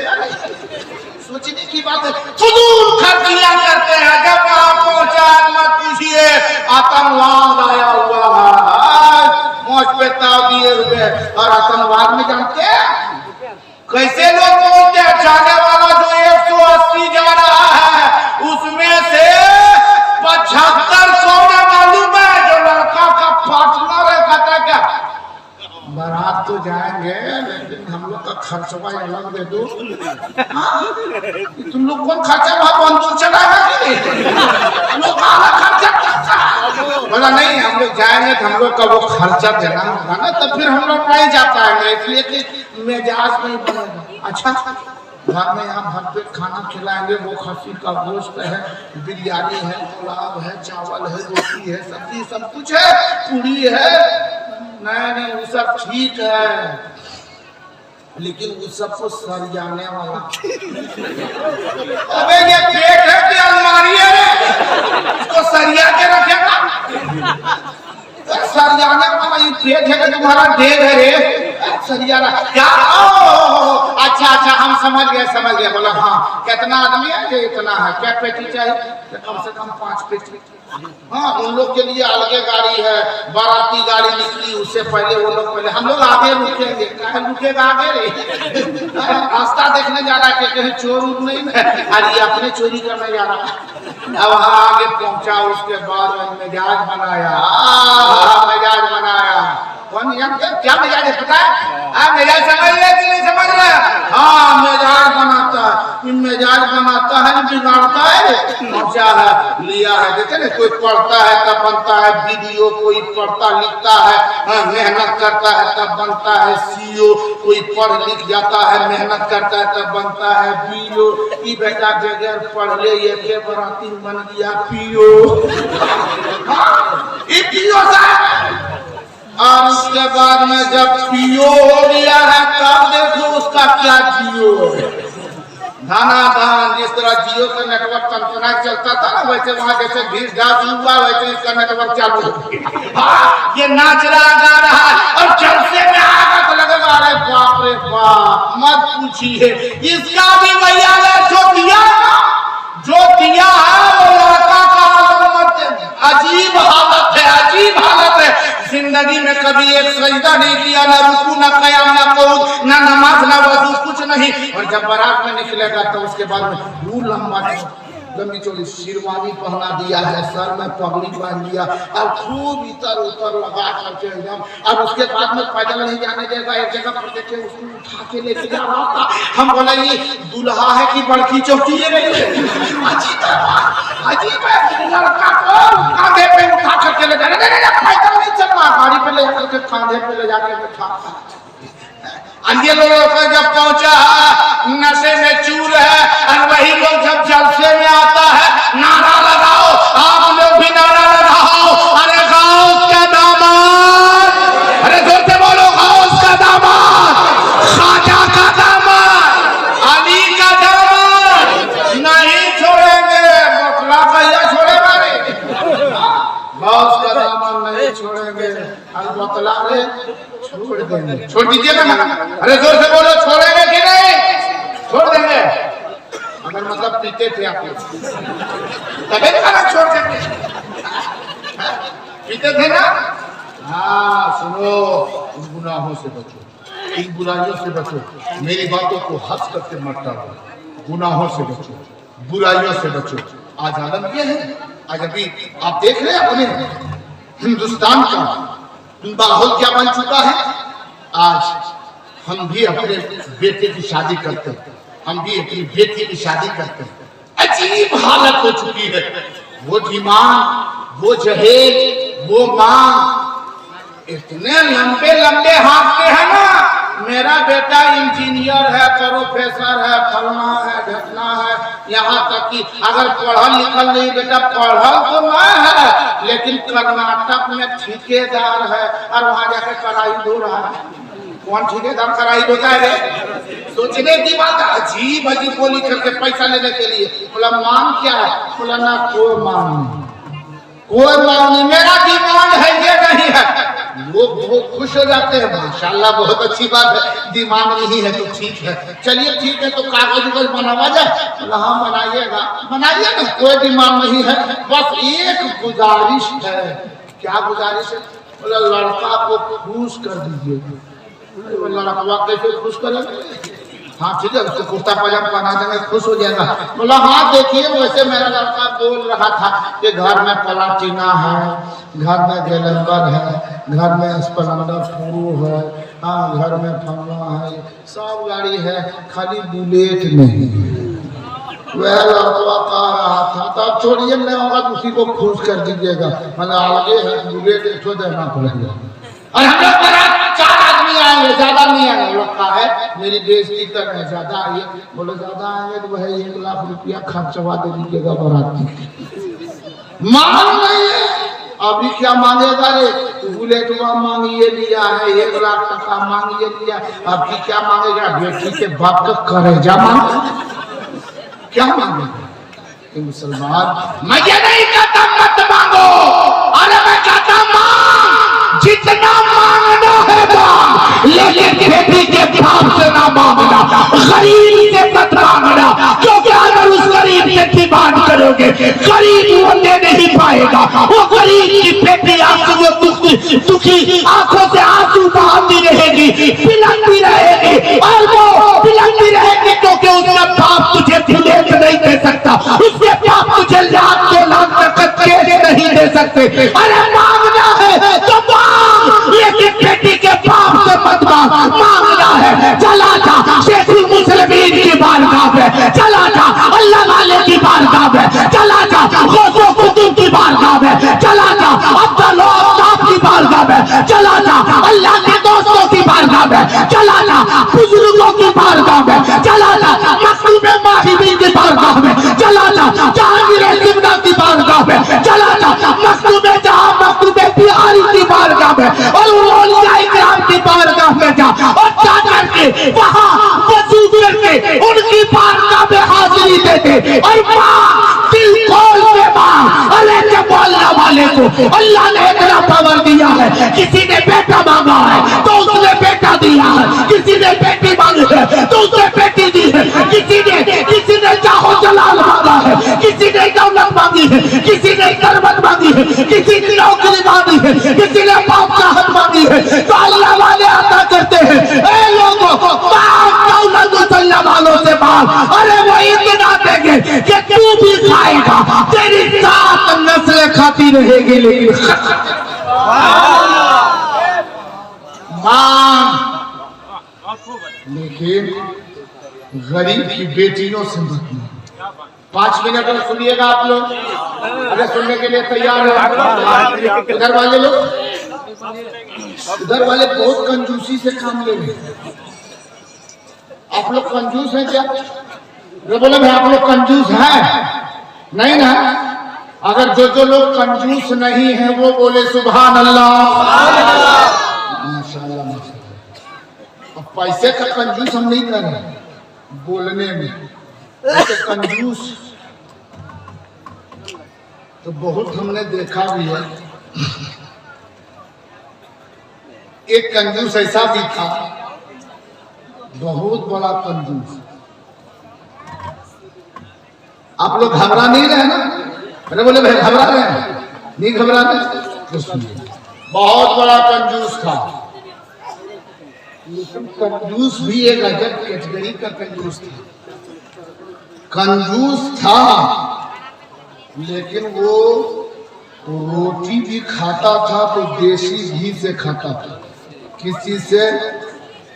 सोचने की बात है, फजूल खर्चियां करते हैं। जब वहां पहुंचा मत पूछिए, आतंकवाद आया हुआ है, मौज पे ताव दिए हुए। और आतंकवाद में जानते हैं कैसे लोग पहुंचते हैं? जाने वाला जो 180 जा रहा है, उसमें से 75 कौन मालूम है? जो लड़का का पार्टनर है। कहता क्या बारात तो जाएंगे, लेकिन हम लोग का खर्चवा अलग दे दो। तुम लोग कौन खर्चा वहां बंदूक चलाएगा कि नहीं? हम लोग खर्चा बोला नहीं, हम लोग जाएंगे तो हम लोग का वो खर्चा देना होगा ना, तो फिर हम लोग नहीं जा पाएंगे, इसलिए कि मिजाज नहीं बनेगा। अच्छा, घर में यहाँ भरपेट खाना खिलाएंगे, वो खस्सी का गोश्त है, बिरयानी है, पुलाव है, चावल है, रोटी है, सब्जी सब कुछ है, पूरी है। नहीं वो सब ठीक है, लेकिन उस सबको सरियाने वाला अबे ये पेट है कि अलमारी है? इसको सरिया के रखेगा? सरियाने वाला ये पेट है कि तुम्हारा डेग है रे? सरिया क्या? अच्छा हम समझ गए। बोला हाँ, कितना आदमी है? ये इतना है। क्या पेटी चाहिए? कम से कम 5 पेटी। हाँ, उन लोग के लिए अलगे गाड़ी है, बाराती गाड़ी निकली, उससे पहले वो लोग पहले, हम लोग आगे रुकेंगे। रुकेगा आगे रे? रास्ता देखने जा रहा है कि कहीं चोर नहीं है, अरे अपने चोरी करने जा रहा है। अब वहाँ आगे पहुंचा, उसके बाद मिजाज बनाया। कौन क्या मिजाज है पता है? मिजाज समझ रहे कि नहीं समझ रहे? हाँ, मिजाज बनाता है, बिगाड़ता है। पहुंचा है, लिया है, देखे ना, कोई पढ़ता है तब बनता है वीडियो, कोई पढ़ता लिखता है, मेहनत करता है तब बनता है सीओ, कोई पढ़ लिख जाता है, मेहनत करता है तब बनता है बीओ। ये बेटा बगैर पढ़ ले ये के बराती बन गया पीओ। और उसके बाद में जब पीओ हो गया है, तब देखो उसका क्या जियो है। धान जिस तरह जियो का नेटवर्क कंपना चलता था ना, वैसे वहां जैसे भीड़ ढाक हुआ, वैसे इसका नेटवर्क चालू हो गया। ये नाच रहा, गा रहा है, और जलसे में आगा तो लगेगा, अरे बाप रे बाप, मत पूछिए। इसका भी भैया ने जो दिया है वो लड़का का अजीब हालत है। जिंदगी में कभी एक सजदा नहीं किया, ना रुकू, ना कयाम, ना कऊद, ना नमाज, ना वजू, कुछ नहीं। और जब बारात में निकलेगा तो उसके बाद में वो लंबी चौड़ी शेरवानी पहना दिया है, सर में पगड़ी बांध दिया, और खूब इतर उतर लगा करके एकदम। अब उसके बाद में पैदल नहीं जाने देगा, एक जगह पर देखे उसको उठा के लेके जा रहा था। हम बोले ये दूल्हा है कि बड़की चौकी है? अजीब है। लड़का को कांधे पे उठा करके ले जाने, पैदल नहीं चलना, गाड़ी पे ले जाकर कांधे पे ले जाके बैठा। अन्य लोगों का जब पहुंचा नशे में चूर है, और वही लोग जब जलसे में आता है, नारा लगाओ, आप लोग भी नारा लगाओ, अरे गाउस का दामाद, अरे जोर से बोलो, गाउस का दामाद, खाजा का दामाद, अली का दामाद नहीं छोड़ेंगे। मोटला भैया छोड़ेगा रे? गाउस का दामाद नहीं छोड़ेंगे, अलबतला रे छोड़ देंगे। छोड़ दीजिएगा ना? अरे जोर से बोलो, छोड़ेंगे कि नहीं? छोड़ देंगे। अगर मतलब पीते थे आप लोग तभी छोड़ देंगे, पीते थे ना? हाँ, सुनो, इन गुनाहों से बचो, इन बुराइयों से बचो, मेरी बातों को हंस करके मत टालो। गुनाहों से बचो, बुराइयों से बचो। आज आलम ये है, आज अभी आप देख रहे हैं अपने हिंदुस्तान का माहौल क्या बन चुका है। आज हम भी अपने बेटे की शादी करते हैं, हम भी अपनी बेटी की शादी करते हैं। अजीब हालत हो चुकी है। वो डिमांड, वो जहेज, वो मांग, इतने लंबे लंबे हाथ के हैं ना। मेरा बेटा इंजीनियर है, प्रोफेसर है, फलना है, ढकना है, यहाँ तक कि अगर पढ़ल लिखल नहीं बेटा, पढ़ल तो नहीं है, लेकिन कर्नाटक में ठेकेदार है और वहां जाके कढ़ाई धो रहा है। कौन ठेकेदार कराई होता है रे? सोचने की बात है, अजीब अजीब बोली करके पैसा लेने के लिए। बोला मांग क्या है? बोला ना कोई मांग नहीं, मेरा डिमांड है ये नहीं है। लोग बहुत खुश हो जाते हैं, माशाल्लाह बहुत अच्छी बात है, डिमांड नहीं है तो ठीक है, चलिए ठीक है तो कागज उगज बनावा जाए। बोला हाँ बनाइए ना, कोई डिमांड नहीं है, बस एक गुजारिश है। क्या गुजारिश है? बोला लड़का को खुश कर दीजिए। लड़का कैसे खुश करेंगे? हाँ ठीक है, उसको कुर्ता पजामा पहना देंगे, खुश हो जाएगा। बोला हाँ देखिए, वैसे मेरा लड़का बोल रहा था कि घर में प्लाटिना है, घर में ग्लैमर है, घर में स्प्लेंडर प्रो है, हाँ घर में फलना है, सब गाड़ी है, खाली बुलेट नहीं। वह लड़का कह रहा था तब छोड़िए, नहीं होगा तो उसी को खुश कर दीजिएगा, मतलब आगे है बुलेट एक तो देना पड़ेगा। और हम लोग चार आदमी आएंगे, ज्यादा नहीं आएंगे। लोग कहा है मेरी बेइज्जती कर रहे हैं, ज्यादा आइए। बोले ज्यादा आएंगे तो वह 1 लाख रुपया खर्चवा दे दीजिएगा बाराती। मांग नहीं है, अभी क्या मांगेगा रे? बुलेट मांगिए लिया है, 1 लाख टका मांगिए लिया, अब की क्या मांगेगा? बेटी के बाप का करेजा मांगे, क्या मांगेगा? मुसलमान मैं ये नहीं कहता मत मांगो, अरे मैं कहता मांग, जितना मांगना है मांग, लेकिन बेटी के बाप से ना मांगना, गरीब से मत मांगना, क्योंकि अगर उस गरीब से डिमांड करोगे, गरीब वो दे नहीं पाएगा। वो गरीब की बेटी आपको दुखी आंखों से आंसू बहाती रहेगी, पिलकती रहेगी, और वो पिलकती रहेगी क्योंकि उसका बाप तुझे देख नहीं दे सकता, उसके बाप तुझे लाख 2 लाख तक केस नहीं दे सकते। अरे मांगना है तो मांग, लेकिन बेटी के बाप से मत मांग। मांगना है चला जा शेखुल मुस्लिमीन की बारगाह में, चला जा अल्लाह वाले की बारगाह में, चला जा गौसो कुतुब की बारगाह में, चला जा अब्दुल वहाब की बारगाह में, चला जा अल्लाह के दोस्तों की बारगाह में, चला जा बुजुर्गों की बारगाह में, चला जा मखदूम माहिबी की बारगाह में, चला जा जहांगीर सिमना की बारगाह में, चला जा मखदूम जहां मखदूम बिहारी की बारगाह में, और औलियाए किराम की बारगाह में जा, और जाकर के वहां वजू करके उनकी बारगाह में हाजिरी दे दे, और मां दिल खोल के मां। अरे जब बोलने वाले को अल्लाह ने इतना पावर दिया है, किसी ने बेटा मांगा है तो उसने बेटा दिया है, किसी ने बेटी मांगी है तो उसने बेटी दी है, किसी ने चाहो जलाल मांगा है, किसी ने दौलत मांगी है, किसी ने सरबत मांगी है, किसी ने नौकरी मांगी है, किसी ने बादशाहत मांगी है। तो अल्लाह वाले अता करते हैं, ए लोगों दौलत मुसल्ला वालों से मांग, अरे वो इतना देंगे कि तू भी खाएगा, तेरी 7 नस्लें खाती रहेगी, लेकिन मांग, लेकिन गरीब की बेटियों से मत मांग। 5 मिनट और सुनिएगा आप लोग, अगर सुनने के लिए तैयार है। उधर वाले लोग, उधर वाले बहुत कंजूसी से काम ले रहे हैं। आप लोग कंजूस हैं क्या? बोले भाई आप लोग कंजूस हैं? नहीं ना? अगर जो लोग कंजूस नहीं है वो बोले सुभान अल्लाह, माशाअल्लाह माशाअल्लाह। अब पैसे का कंजूस हम नहीं कर रहे, बोलने में ऐसे कंजूस तो बहुत हमने देखा भी है। एक कंजूस ऐसा भी था, बहुत बड़ा कंजूस। आप लोग घबरा नहीं रहे ना? अरे बोले भाई घबरा रहे हैं? नहीं घबरा रहे तो सुनिए, बहुत बड़ा कंजूस था। लेकिन कंजूस भी एक अजब कैटेगरी का कंजूस था। कंजूस था लेकिन वो रोटी भी खाता था तो देसी घी से खाता था। किस चीज से?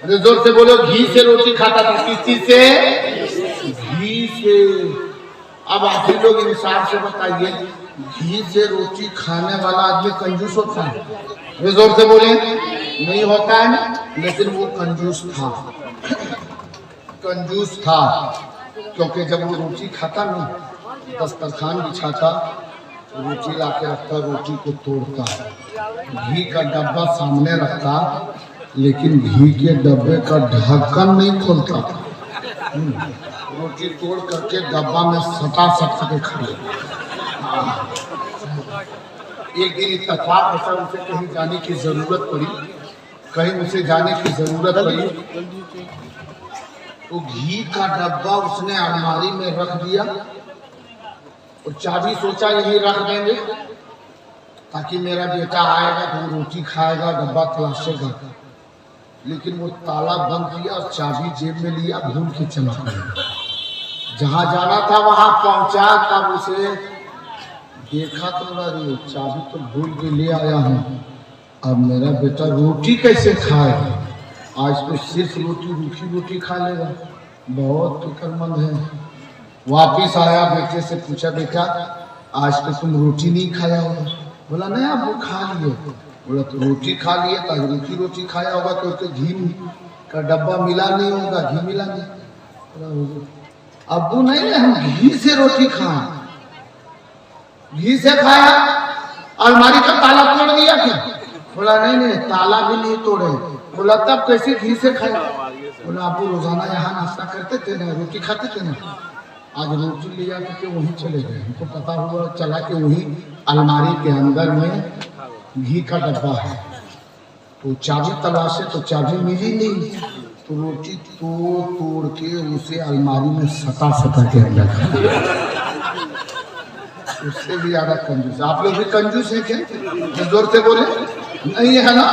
अरे जोर से बोलो, घी से रोटी खाता था। किस चीज से? घी से। अब आप ही लोग इंसाफ से बताइए, घी से रोटी खाने वाला आदमी कंजूस होता है? अरे जोर से बोले, नहीं होता है ना। लेकिन वो कंजूस था, कंजूस था, क्योंकि जब वो रोटी खाता ना, दस्तरखान बिछाता, रोटी लाके रखता, रोटी को तोड़ता, घी का डब्बा सामने रखता, लेकिन घी के डब्बे का ढक्कन नहीं खोलता था। रोटी तोड़ करके डब्बा में सटा के खा ले। एक दिन इत्तेफाक ऐसा उसे कहीं जाने की जरूरत पड़ी, तो घी का डब्बा उसने अलमारी में रख दिया और चाबी सोचा यही रख देंगे ताकि मेरा बेटा आएगा तो वो रोटी खाएगा, डब्बा तलाशेगा। लेकिन वो ताला बंद किया और चाबी जेब में लिया, भूल के चला गया। जहाँ जाना था वहां पहुंचा, तब उसे देखा तो अरे चाबी तो भूल के ले आया हूँ, अब मेरा बेटा रोटी कैसे खाएगा? आज तो सिर्फ रूखी रोटी खा लेगा। बहुत फिक्रमंद है। वापिस आया, बेटे से पूछा बेटा आज तो तुम रोटी नहीं खाया होगा? बोला नहीं अब वो खा लिए। बोला तो रोटी खा लिए, तो रूखी रोटी खाया होगा तो उसके घी का डब्बा मिला नहीं होगा, घी मिला नहीं। अब्बू नहीं, हम घी से रोटी खाए। घी से खाया, अलमारी का ताला तोड़ दिया क्या? बोला नहीं ताला भी नहीं तोड़े। बोला तब कैसे घी से खाया? बोला अब्बू रोजाना यहाँ नाश्ता करते थे ना, रोटी खाते थे ना, आज रोटी ले जाकर के वहीं चले गए। हमको पता हुआ चला कि वही अलमारी के अंदर में घी का डब्बा है। तो चाबी तलाशे तो चाबी मिली नहीं, तो रोटी तोड़ के उसे अलमारी में सटा के अंदर। उससे भी ज्यादा कंजूस। आप लोग भी कंजूस है क्या? तो जोर से बोले नहीं है ना,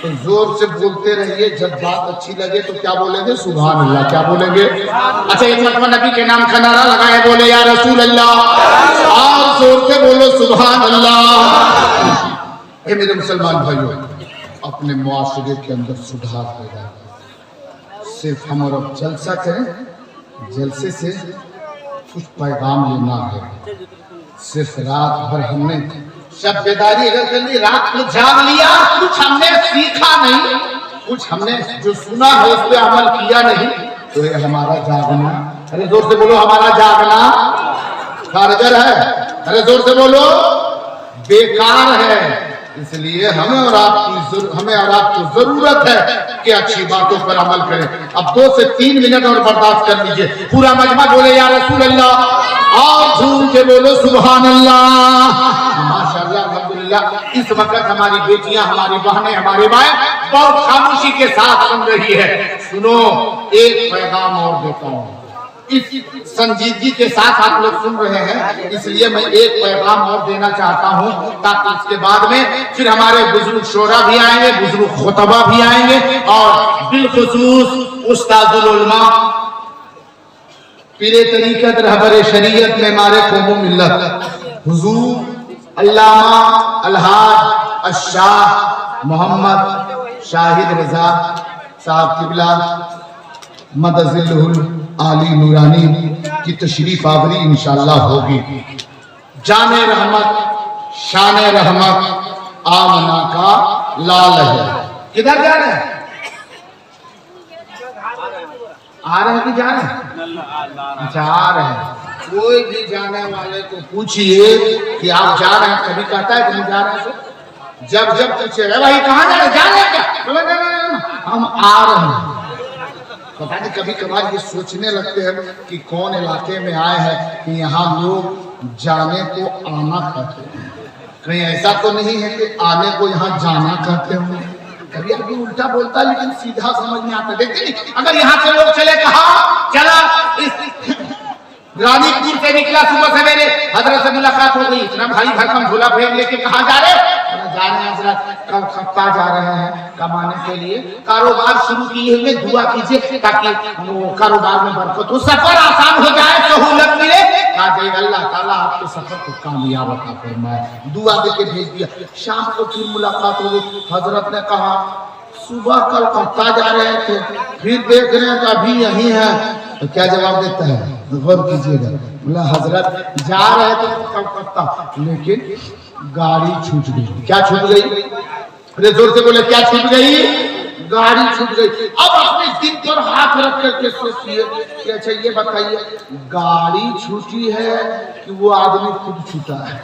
तो जोर से बोलते रहिए। जब बात अच्छी लगे तो क्या बोलेंगे? सुभान अल्लाह। क्या बोलेंगे? अच्छा एक मरतबा नबी के नाम का नारा लगाए, बोले या रसूल अल्लाह। और जोर से बोलो सुभान अल्लाह। ये मेरे मुसलमान भाइयों, अपने मुआशरे के अंदर सुधार हो जाए। सिर्फ हम और अब जलसा करें, जलसे से कुछ पैगाम लेना है। सिर्फ रात भर हमने सब बेदारी अगर कर ली, रात को जाग लिया, कुछ हमने सीखा नहीं, कुछ हमने जो सुना है उस पर अमल किया नहीं, तो ये हमारा जागना, अरे जोर से बोलो, हमारा जागना कारगर है। अरे जोर से बोलो, बेकार है। इसलिए हमें और आपको जरूरत है कि अच्छी बातों पर अमल करें। अब 2 से 3 मिनट और बर्दाश्त कर लीजिए। पूरा मजमा बोले या रसूल अल्लाह, और झूम के बोलो सुभान अल्लाह। माशाअल्लाह अल्हम्दुलिल्लाह। इस वक्त हमारी बेटियां, हमारी बहनें, हमारे माए बहुत खामोशी के साथ सुन रही है। सुनो, एक पैगाम और देता हूँ। इस संजीदगी के साथ आप लोग सुन रहे हैं, इसलिए मैं एक पैगाम और देना चाहता हूं, ताकि इसके बाद में फिर हमारे बुजुर्ग शोरा भी आएंगे, बुजुर्ग खुतबा भी आएंगे, और बिलखुसूस उस्तादुल उलमा, पीरे तरीकत, रहबरे शरीयत में हमारे कौमो मिल्लत हुजूर अल्लामा अलहाज अशाह मोहम्मद शाहिद रजा साहब किबला मदजिल्लुल आली नूरानी की तशरीफ आवरी इंशाअल्लाह होगी। जाने रहमत, शाने रहमत आमना का लाल है। किधर जा रहे हैं? आ रहे हैं कि जा रहे हैं? जा रहे हैं। कोई भी जाने वाले को पूछिए कि आप जा रहे हैं, कभी कहता है कि हम जा रहे हैं। जब पूछे भाई कहाँ जा रहे हैं? जा रहे हैं क्या? हम आ रहे हैं। पता नहीं कभी कभार ये सोचने लगते हैं कि कौन इलाके में आए हैं कि यहाँ लोग जाने को आना कहते हैं। कहीं ऐसा तो नहीं है कि आने को यहाँ जाना कहते हो? कभी आदमी उल्टा बोलता है लेकिन सीधा समझ में आता। देखते नहीं, अगर यहाँ से लोग चले, कहा चला, इस रानीपुर से निकला सुबह सवेरे, हजरत से मुलाकात हो गई, इतना भारी भरकम झोला फेंक लेके कहाँ जा रहे? जा रहे हैं हजरत, कलकत्ता जा रहे हैं कमाने के लिए, कारोबार शुरू किए हुए, दुआ कीजिए ताकि कारोबार में बरकत हो, सफर आसान हो जाए, सहूलत मिले। अल्लाह ताला आपके सफर को कामयाब अता फरमाए। दुआ देके भेज दिया। शाम को फिर मुलाकात हो गई। हजरत ने कहा सुबह कलकत्ता जा रहे थे, फिर देख रहे हैं तो अभी यही है। तो क्या जवाब देता है? गौर कीजिएगा। बोला हजरत जा रहे थे कलकत्ता, लेकिन गाड़ी छूट गई। क्या छूट गई? अरे जोर से बोले, क्या छूट गई? गाड़ी छूट गई। अब अपने दिल पर हाथ रख करके सोचिए कि अच्छा ये बताइए, गाड़ी छूटी है कि वो आदमी खुद छूटा है?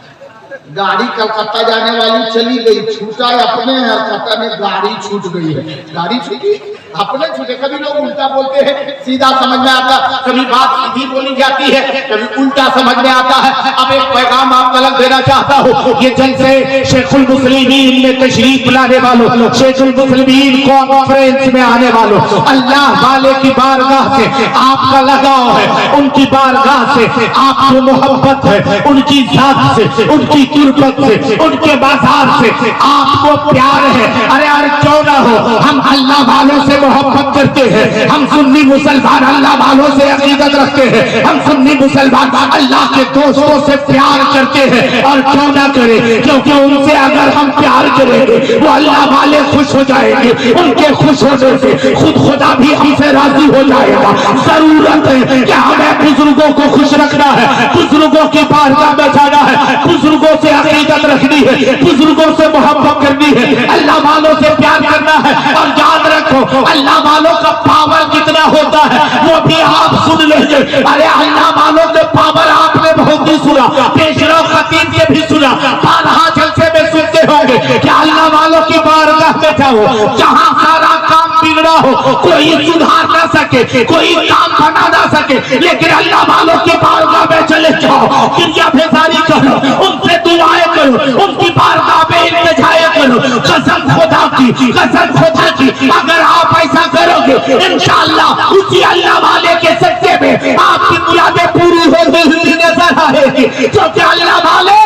गाड़ी कलकत्ता जाने वाली चली गई, छूटा अपने है, कहता ने गाड़ी छूट गई है। गाड़ी छूटी अपने छूटे। कभी लोग उल्टा बोलते हैं, सीधा समझ में आता, कभी बात सीधी बोली जाती है, कभी उल्टा समझ में आता है। अब एक पैगाम आप तलक देना चाहता हूँ। ये जलसे शेखुल मुस्लिमीन में तशरीफ लाने वालों, शेखुल मुस्लिमीन कॉन्फ्रेंस में आने वालों, अल्लाह वाले की बारगाह से आपका लगाव है, उनकी बारगाह से आपको मोहब्बत है, उनकी जात से, उनकी तुरबत से, उनके बाजार से आपको प्यार है। अरे यार क्यों ना हो, हम अल्लाह वालों से मोहब्बत करते हैं, हम सुन्नी मुसलमान अल्लाह वालों से अकीदत रखते हैं, हम सुन्नी मुसलमान अल्लाह के दोस्तों से प्यार करते हैं। और क्यों ना करें, क्योंकि उनसे अगर हम प्यार करेंगे वो अल्लाह वाले खुश हो जाएंगे, उनके खुश होने से खुद खुदा भी हमसे राजी हो जाएगा। जरूरत है कि हमें बुजुर्गों को खुश रखना है, बुजुर्गों की बारगाह में जाना है, बुजुर्गों से अकीदत रखनी है, बुजुर्गों से मोहब्बत करनी है, अल्लाह वालों से प्यार करना है। और याद रखो अल्लाह वालों का पावर कितना होता है वो भी आप सुन लेंगे। अरे अल्लाह वालों के पावर आपने बहुत ही सुना, पेशरो खतीब के भी सुना, बारहा जलसे में सुनते होंगे कि अल्लाह वालों की बारगाह में जाओ, जहां सारा काम बिगड़ा हो, कोई सुधार ना सके, कोई काम बना ना सके, लेकिन अल्लाह वालों की बारगाह में चले जाओ, क्रिया बेजारी करो, उनसे दुआएं करो, उनकी बारगाह में इल्तिजाएं करो। कसम खुदा की, कसम खुदा की, अगर आप ऐसा करोगे इंशाअल्लाह उसी अल्लाह वाले के सच्चे में आपकी मुरादें पूरी होती हुई नजर आएगी। क्योंकि अल्लाह वाले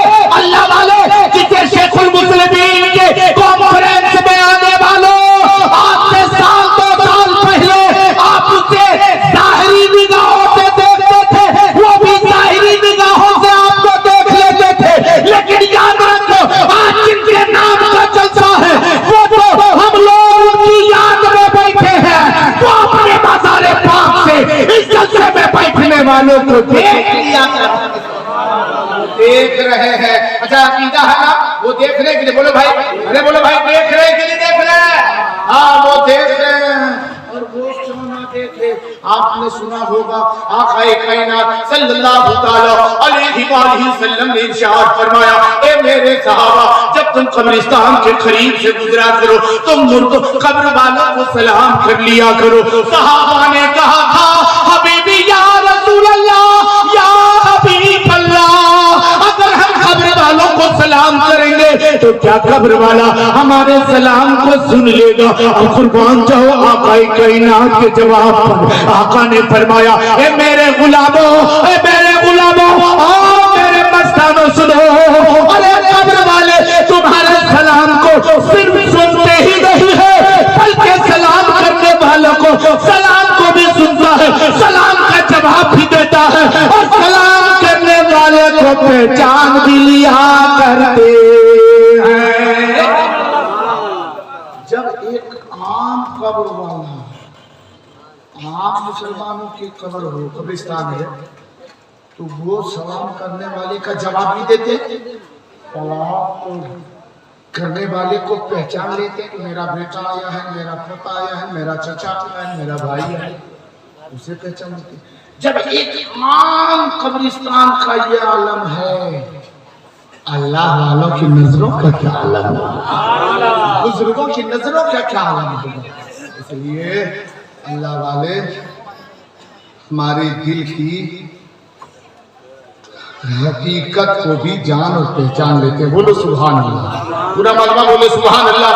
जिसे शेखुल मुस्लिमीन के कॉन्फ्रेंस में आने वालों, आज से साल 2 साल पहले आप उसे जाहिरी निगाहों से देखते थे, वो भी जाहिरी निगाहों से आपको देख लेते थे। लेकिन याद रखो आज जिनके नाम का जलसा है वो तो हम लोग उनकी याद में बैठे हैं, वो अपने बाजारे पाक से इस जलसे में बैठने वालों को देख लिया, देख रहे हैं। अच्छा अकीदा है ना, वो देख रहे के लिए बोलो भाई, अरे बोलो भाई, देख रहे कि नहीं देख रहे? हाँ वो देख रहे हैं। और वो क्यों ना देखे, आपने सुना होगा आक़ाए कायनात सल्लल्लाहु अलैहि वसल्लम ने इरशाद फरमाया, ए मेरे सहाबा जब तुम कब्रिस्तान के करीब से गुजरा करो तुम मुर्दों कब्र वालों को सलाम कर लिया करो। सहाबा ने कहा था हबीबी या रसूल अल्लाह, या हबीब अल्लाह, अगर हम कब्र वालों को सलाम करेंगे तो क्या कब्र वाला हमारे सलाम को सुन लेगा? और कुर्बान जाओ आक़ाए कायनात के जवाब पर आका ने फरमाया, ए मेरे गुलामों, ए मेरे गुलामों, आओ मेरे मस्तानों सुनो, अरे कब्र वाले तुम्हारे सलाम को सिर्फ सुनते ही नहीं है बल्कि सलाम करने वालों को सलाम को भी सुनता है, सलाम का जवाब भी देता है, और सलाम करने वाले को पहचान भी लिया करते हैं। जब एक आम कब्र वाला, आम मुसलमानों की कब्र हो, कब्रिस्तान है, तो वो सलाम करने वाले का जवाब भी देते, सलाम करने वाले को पहचान लेते कि मेरा बेटा आया है, मेरा पोता आया है, मेरा चचा आया है, मेरा भाई है, उसे पहचान लेते। जब एक आम कब्रिस्तान का ये आलम है, अल्लाह वालों की नजरों का क्या आलम है, बुजुर्गों की नजरों का क्या आलम होगा। इसलिए अल्लाह वाले हमारे दिल की हकीकत को भी जान और पहचान लेते। बोलो सुभान अल्लाह, पूरा मजमा बोलो सुभान अल्लाह,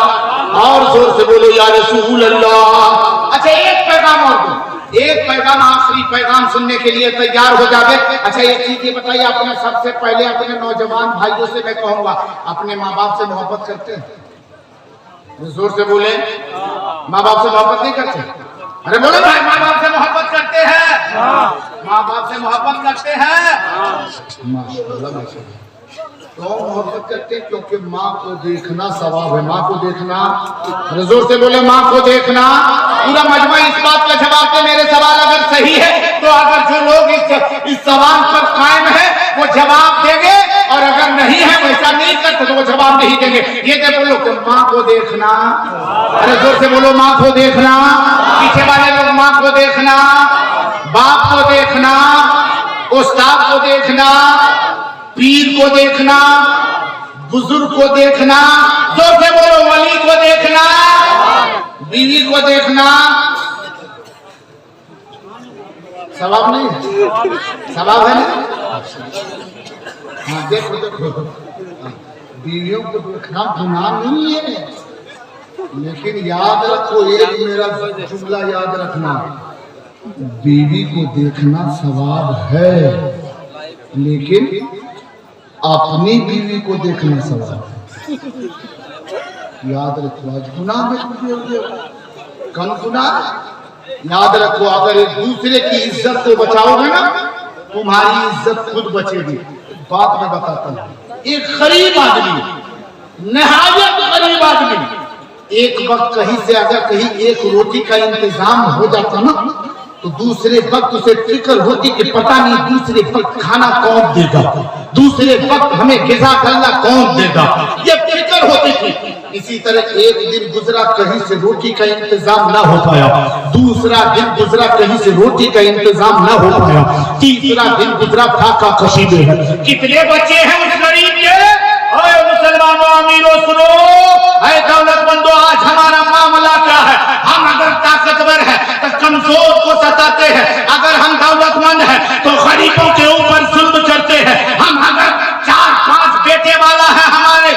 और जोर से बोलो या रसूल अल्लाह। अच्छा एक पैगाम और दो, एक पैगाम, आखिरी पैगाम सुनने के लिए तैयार हो जाते। अच्छा एक चीज ये बताइए, अपने सबसे पहले अपने नौजवान भाइयों से मैं कहूंगा, अपने माँ बाप से मोहब्बत करते हैं? जोर से बोले, माँ बाप से मोहब्बत नहीं करते? अरे बोलो भाई, माँ बाप से मोहब्बत करते हैं? माँ बाप से मोहब्बत करते हैं? माशाअल्लाह। तो मोहब्बत करते हैं क्योंकि माँ को देखना सवाब है, माँ को देखना, जोर से बोले माँ को देखना। पूरा मजमा इस बात का जवाब दे, मेरे सवाल अगर सही है तो अगर जो लोग इस सवाल पर कायम है वो जवाब देंगे, और अगर नहीं है वैसा नहीं करते तो वो जवाब नहीं देंगे। ये दे बोलो कि माँ को देखना, अरे जोर से बोलो माँ को देखना, पीछे वाले लोग माँ को देखना, बाप को देखना, उस्ताद को देखना, पीर को देखना, बुजुर्ग को देखना, जोर से बोलो, वली को देखना, बीवी को देखना सवाब नहीं है? सवाब है ना? हाँ देखो देखो, बीवियों को देखना गुनाह नहीं है, लेकिन याद रखो, एक मेरा जुमला याद रखना, बीवी को देखना सवाब है, लेकिन अपनी बीवी को देखना सवाब है। याद रखो, आज गुनाह में कम गुनाह। याद रखो, अगर एक दूसरे की इज्जत को बचाओगे ना, तुम्हारी इज्जत खुद बचेगी। बात मैं बताता हूँ, एक गरीब आदमी, नहायत गरीब आदमी, एक वक्त कहीं से अगर कहीं एक रोटी का इंतजाम हो जाता ना, तो दूसरे वक्त उसे फिक्र होती कि पता नहीं दूसरे वक्त खाना कौन देगा, दूसरे वक्त हमें गिज़ा गल्ला कौन देगा, ये फिक्र होती थी। इसी तरह एक दिन गुजरा, कहीं से रोटी का इंतजाम ना हो पाया, दूसरा दिन गुजरा, कहीं से रोटी का इंतजाम ना हो पाया, तीसरा दिन गुजरा, फाका कशीदे है। कितने बच्चे हैं उस गरीब के? ओए मुसलमानों, अमीरों, सुनो, ऐ दौलतमंदों, आज हमारा मामला क्या है? हम अगर ताकतवर है तो कमजोर को सताते हैं, अगर हम दौलतमंद है तो गरीबों के ऊपर जुल्म करते हैं, हम अगर 4-5 बेटे वाला है, हमारे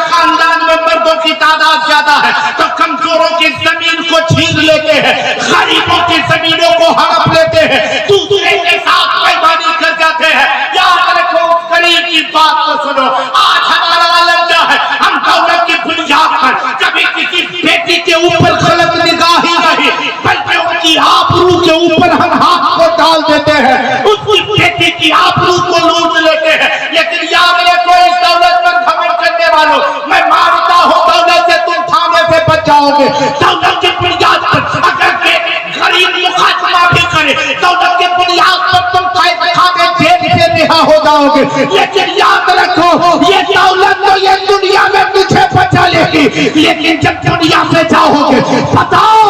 खानदान में मर्दों की तादाद ज्यादा है, तो कमजोरों की जमीन को छीन लेते हैं, गरीबों की जमीनों को हड़प लेते हैं, दूसरे के साथ बेईमानी कर जाते हैं। याद रखो, गरीब की बात को सुनो। आज हमारा आलम क्या है? हम दौलत की बुनियाद पर कभी किसी बेटी के ऊपर गलत निगाह ही नहीं, बल्कि उनकी आबरू के ऊपर हम हाथ को डाल देते हैं, उसकी बेटी की आबरू को लूट लेते हैं। लेकिन याद रखो, इस दौलत पर घमंड करने वालों, मैं मानता हूं दौलत से तुम थाने से बच जाओगे, दौलत की बुनियाद पर अगर गरीब मुकादमा भी करे, दौलत की बुनियाद पर तुम खाने जेल से रिहा हो जाओगे। लेकिन याद रखो, ये दौलत तो ये दुनिया में तुझे बचा लेगी, लेकिन जब दुनिया से जाओगे, बताओ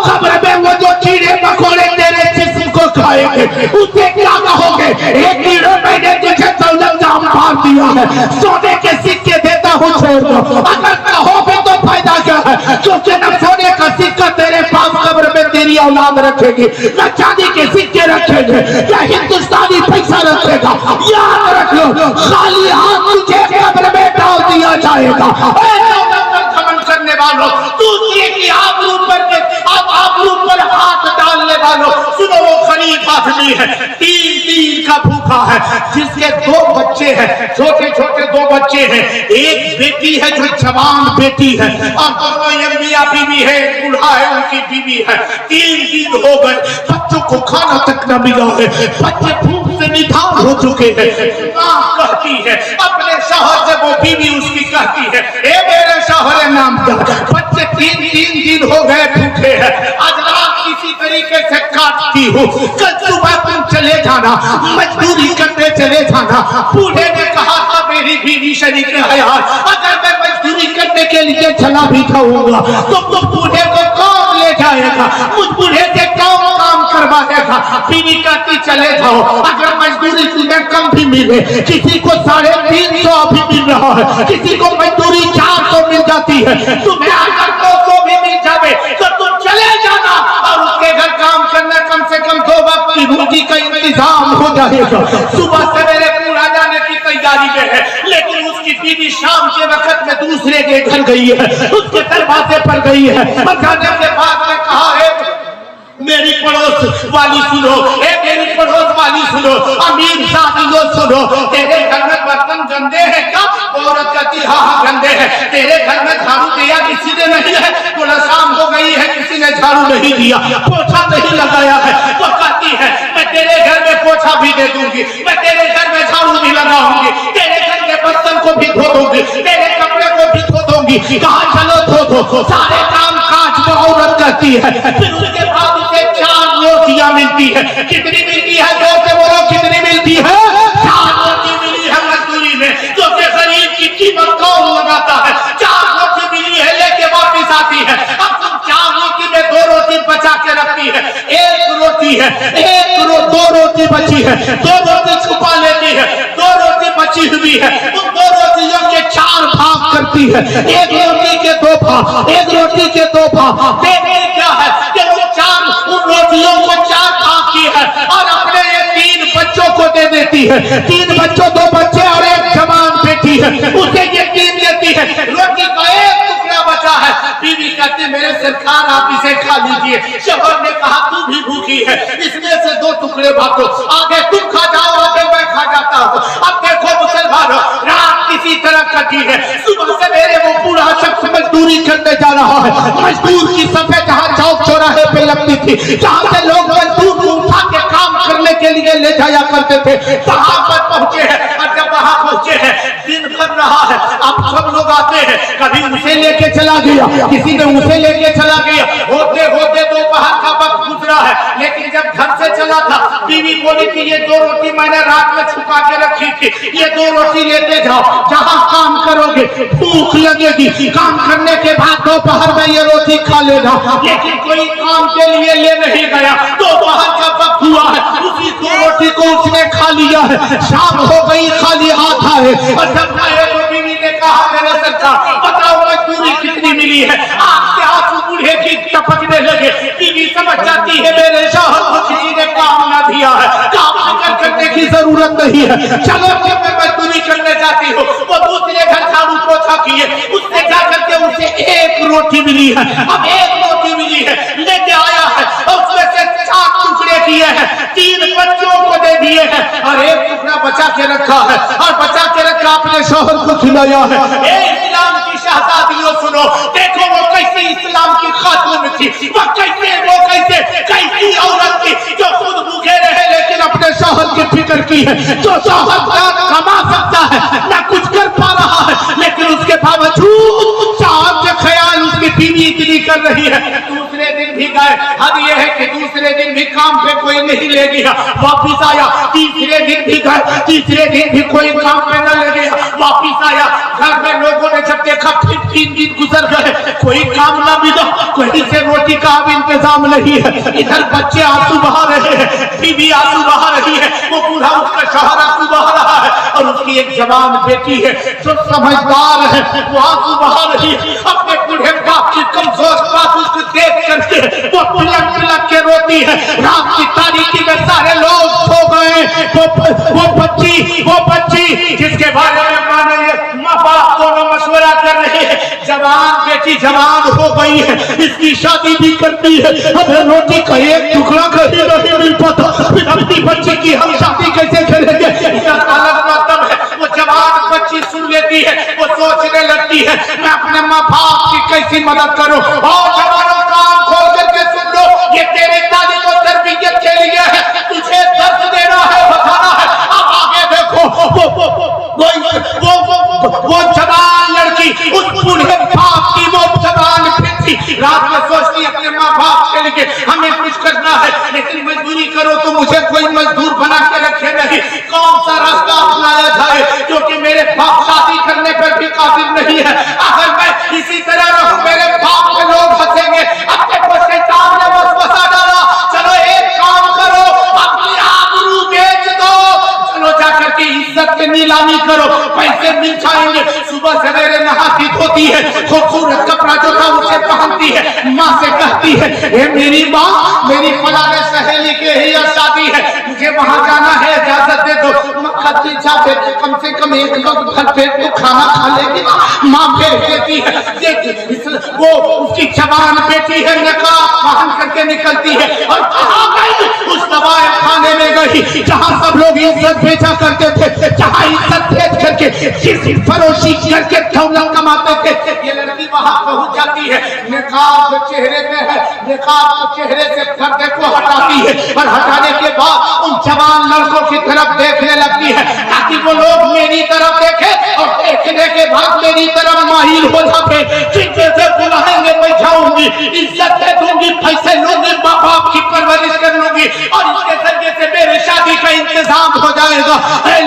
कब्र में वो जो कीड़े मकोड़े तेरे जिस्म को खाएंगे, उसे क्या कहोगे? एक कीड़े मैंने तुझे दौलत का मार दिया है, सोने के सिक्के देता हूँ, छोड़ दो। अगर कहोगे तो फायदा क्या है? क्योंकि न सोने का सिक्का तेरे पास कब्र में तेरी औलाद रखेगी, न चांदी के सिक्के रखेंगे, या हिंदुस्तानी पैसा रखेगा। याद रख लो, खाली हाथ तुझे कब्र में डाल दिया जाएगा। करने वालों, दूसरे की आबरू पर हाथ डालने वालों, सुनो, वो गरीब आदमी है, 3 का भूखा है, जिसके 2 बच्चे हैं, छोटे छोटे 2 बच्चे हैं, एक बेटी है जो जवान बेटी है, और दोनों ये मियां बीवी है, बूढ़ा है, उनकी बीवी है। 3 दिन हो गए, बच्चों को खाना तक न मिला है, बच्चे भूख से निधार हो चुके हैं। कहती है अपने शौहर से, वो बीवी उसकी कहती है, ए मेरे शौहर नाम का, बच्चे 3 दिन हो गए भूखे हैं, आज रात किसी तरीके से काटती हूँ, कल सुबह तुम चले जाना, मजदूरी करने चले जाना। बूढ़े ने कहा था, मेरी बीवी शरीक है यार, अगर मैं मजदूरी करने के लिए चला भी जाऊंगा तो बूढ़े को कौन ले जाएगा? मुझ बूढ़े से कौन काम करवाएगा? बीवी कहती चले जाओ, अगर मजदूरी तुम्हें कम भी मिले, किसी को 350 अभी मिल रहा है, किसी को मजदूरी 400 मिल जाती है, तुम्हें अगर 200 भी मिल जाए तो तुम चले जाना, और उसके घर काम करना, कम से कम 2 वक्त की रोटी का इंतजाम हो जाएगा। सुबह सवेरे पूरा जाने की तैयारी में है, लेकिन उसकी बीवी शाम के वक्त में दूसरे के घर गई है, उसके दरवाजे पर गई है, जाने के बाद में कहा है, मेरी पड़ोस वाली सुनो, मेरी पड़ोस वाली सुनो, अमीर साथियों सुनो, तेरे घर में बर्तन गंदे हैं क्या? औरत कहती हाँ गंदे हैं। तेरे घर में झाड़ू दिया किसी ने नहीं है? बोला शाम हो गई है, किसी ने झाड़ू नहीं दिया, पोछा नहीं लगाया है। तो कहती है मैं तेरे घर में पोछा भी दे दूंगी, मैं तेरे घर में झाड़ू भी लगाऊंगी, तेरे घर के बर्तन को भी धो दूंगी, तेरे कपड़े को भी धो दूंगी। कहा चलो धो दो, सारे काम काज वो औरत करती है। फिर उसके बाद उसे 4 रोटियां मिलती है। कितनी मिलती है? जोर से बोलो, कितनी मिलती है? 4 रोटी मिली है मजदूरी में, जो कि गरीब की कीमत कौन लगाता है? 4 रोटी मिली है, लेके वापिस आती है। अब तुम 4 रोटी में 2 रोटी बचा के रखती है, 1 रोटी है, 2 रोटी बची है, 2 रोटी छुपा लेती है, 2 रोटी बची हुई है, उन 2 रोटियों के 4 मिलती है, एक रोटी के दो भाव, एक रोटी के दो भाव। देखते क्या है कि वो चार उन रोटियों को चार भाग की है और अपने ये 3 बच्चों को दे देती है। 3 बच्चों, 2 बच्चे और एक जवान बेटी है, उसे ये 3 देती है। रोटी का एक टुकड़ा बचा है, बीवी कहती मेरे सरकार आप इसे खा लीजिए। शौहर ने कहा तू भी भूखी है, इसमें से 2 टुकड़े बांटो, आगे तुम खा जाओ, आगे मैं खा जाता हूँ। अब देखो मुसलमानों, रात किसी तरह कटी है, सुबह सवेरे वो बूढ़ा शख्स मजदूरी करने जा रहा है। मजदूर की सफेद जहाँ चौक चौराहे पे लगती थी, जहाँ से लोग मजदूर को उठा के काम करने के लिए ले जाया करते थे, वहां पर पहुंचे हैं। और जब वहां पहुंचे हैं, दिन भर रहा है, अब सब लोग आते हैं, कभी उसे लेके चला गया, किसी ने उसे लेके चला गया, होते होते दोपहर का वक्त गुजरा है। लेकिन जब घर से चला था, बीवी बोली कि ये 2 रोटी मैंने रात में छुपा के रखी थी, ये 2 रोटी लेते जाओ, जहां काम करोगे भूख लगेगी, काम करने के बाद दोपहर में ये रोटी खा लेना। लेकिन कोई काम के लिए ले नहीं गया, दोपहर का वक्त हुआ है, उसी 2 रोटी को उसने खा लिया है। शाम हो गई, खाली हाथ आए, और जब आए तो बीवी ने कहा मेरे सरकार बताओ मजदूरी कितनी मिली है। आपके आंसू बूढ़े की टपकने लगे। बीवी समझ जाती है मेरे शौहर को किसी ने काम ना दिया है, काम निकल करने की जरूरत नहीं है, चलो कि मैं मजदूरी करने जाती हूँ। वो दूसरे घर झाड़ू पोछा किए, उसने जाकर के उसे 1 रोटी मिली है। अब 1 रोटी मिली है, लेके आया है, और उसमें से 4 टुकड़े किए हैं, 3 बच्चों को दे दिए हैं, और 1 टुकड़ा बचा के रखा है, और बचा के रखा अपने शौहर को खिलाया है। इस्लाम की शहजादियों सुनो, देखो वो कैसी इस्लाम की खातून थी, वो कैसी औरत थी जो खुद भूखे रहे लेकिन अपने शौहर की फिक्र की है। जो शौहर कमा सकता है, ना कुछ कर पा रहा है, लेकिन उसके बावजूद साहब के ख्याल उसकी बीवी इतनी कर रही है। दूसरे दिन भी गए, अब यह है कि दूसरे दिन भी काम पे कोई नहीं ले गया, वापिस आया। तीसरे दिन भी गए, तीसरे दिन भी कोई काम पे न ले गया, वापिस आया। घर में लोगों ने जब देखा, फिर 3 दिन गुजर गए, कोई काम ना मिला, कहीं से रोटी का अब इंतजाम नहीं है। इधर बच्चे आंसू बहा रहे हैं, बीवी आंसू बहा रही है, वो बूढ़ा उसका शौहर आंसू बहा रहा है, और उसकी एक जवान बेटी है जो समझदार है, वो आंसू बहा रही है। अपने बूढ़े बाप की कमजोर बात उसको देख करके वो पिलक पिलक के रोती है। रात की तारीकी में सारे लोग सो गए। वो बच्ची जिसके बारे में माँ बाप दोनों मशवरा कर रहे हैं, जवान बेटी जवान हो गई है, इसकी शादी भी करती है, हमें रोटी का 1 टुकड़ा कहीं नहीं मिल पाता, फिर अपनी बच्ची की हम शादी कैसे करेंगे? अलग मतलब है। वो जवान बच्ची सुन लेती है, वो सोचने लगती है मैं अपने माँ बाप की कैसी मदद करूं। और जवानों कान खोल करके सुन लो, ये तेरी तालीम और तरबियत के लिए है, तुझे दर्द देना है, बताना है। अब आगे देखो, वो जवान लड़की उस बूढ़े बाप की वो जवान थी, रात में सोचती अपने माँ बाप के लिए हमें कुछ करना है, लेकिन मजदूरी करो तो मुझे कोई मजदूर बना के रखे नहीं, कौन सा रास्ता अपनाया जाए, क्योंकि मेरे बाप शादी करने पर भी काबिल नहीं है। अगर मैं इसी तरह रहूं, मेरे बाप के लोग हंसेंगे। अपने को शैतान ने वसवसा डाला, चलो एक काम करो, अपनी आबरू बेच दो, चलो जाकर के इज्जत की नीलामी करो, पैसे मिल जाएंगे। सुबह सवेरे नहाती धोती है, खूबसूरत कपड़ा जो था उसे पहनती है, माँ से कहती है ये मेरी माँ, मेरी फलाने सहेली के ही शादी है, मुझे वहां जाना है, इजाजत दे दो। कहती जाते कम से कम 1 वक्त भर पेट तो खाना खा लेगी। माँ भेज देती है, वो उसकी जवान बेटी है, नकाब पहन करके निकलती है, और कहाँ गई? उस दवाए खाने में गई जहाँ सब लोग इज्जत बेचा करते थे, जहाँ इज्जत बेच करके फरोशी करके दौलत कमाते थे। ये लड़की वहां पहुंच जाती है, नकाब जो चेहरे पे है, नकाब को चेहरे से पर्दे को हटाती है, और हटाने के बाद उन जवान लड़कों की तरफ देखने लगती है, ताकि वो लोग मेरी तरफ देखे, और देखने के बाद मेरी तरफ माहिर हो जाते। जिनसे बुलाएंगे मैं जाऊंगी, इज्जत दे दूंगी, पैसे लूंगी, माँ बाप की परवरिश कर लूंगी, और इसके जरिए से मेरी शादी का इंतजाम हो जाएगा।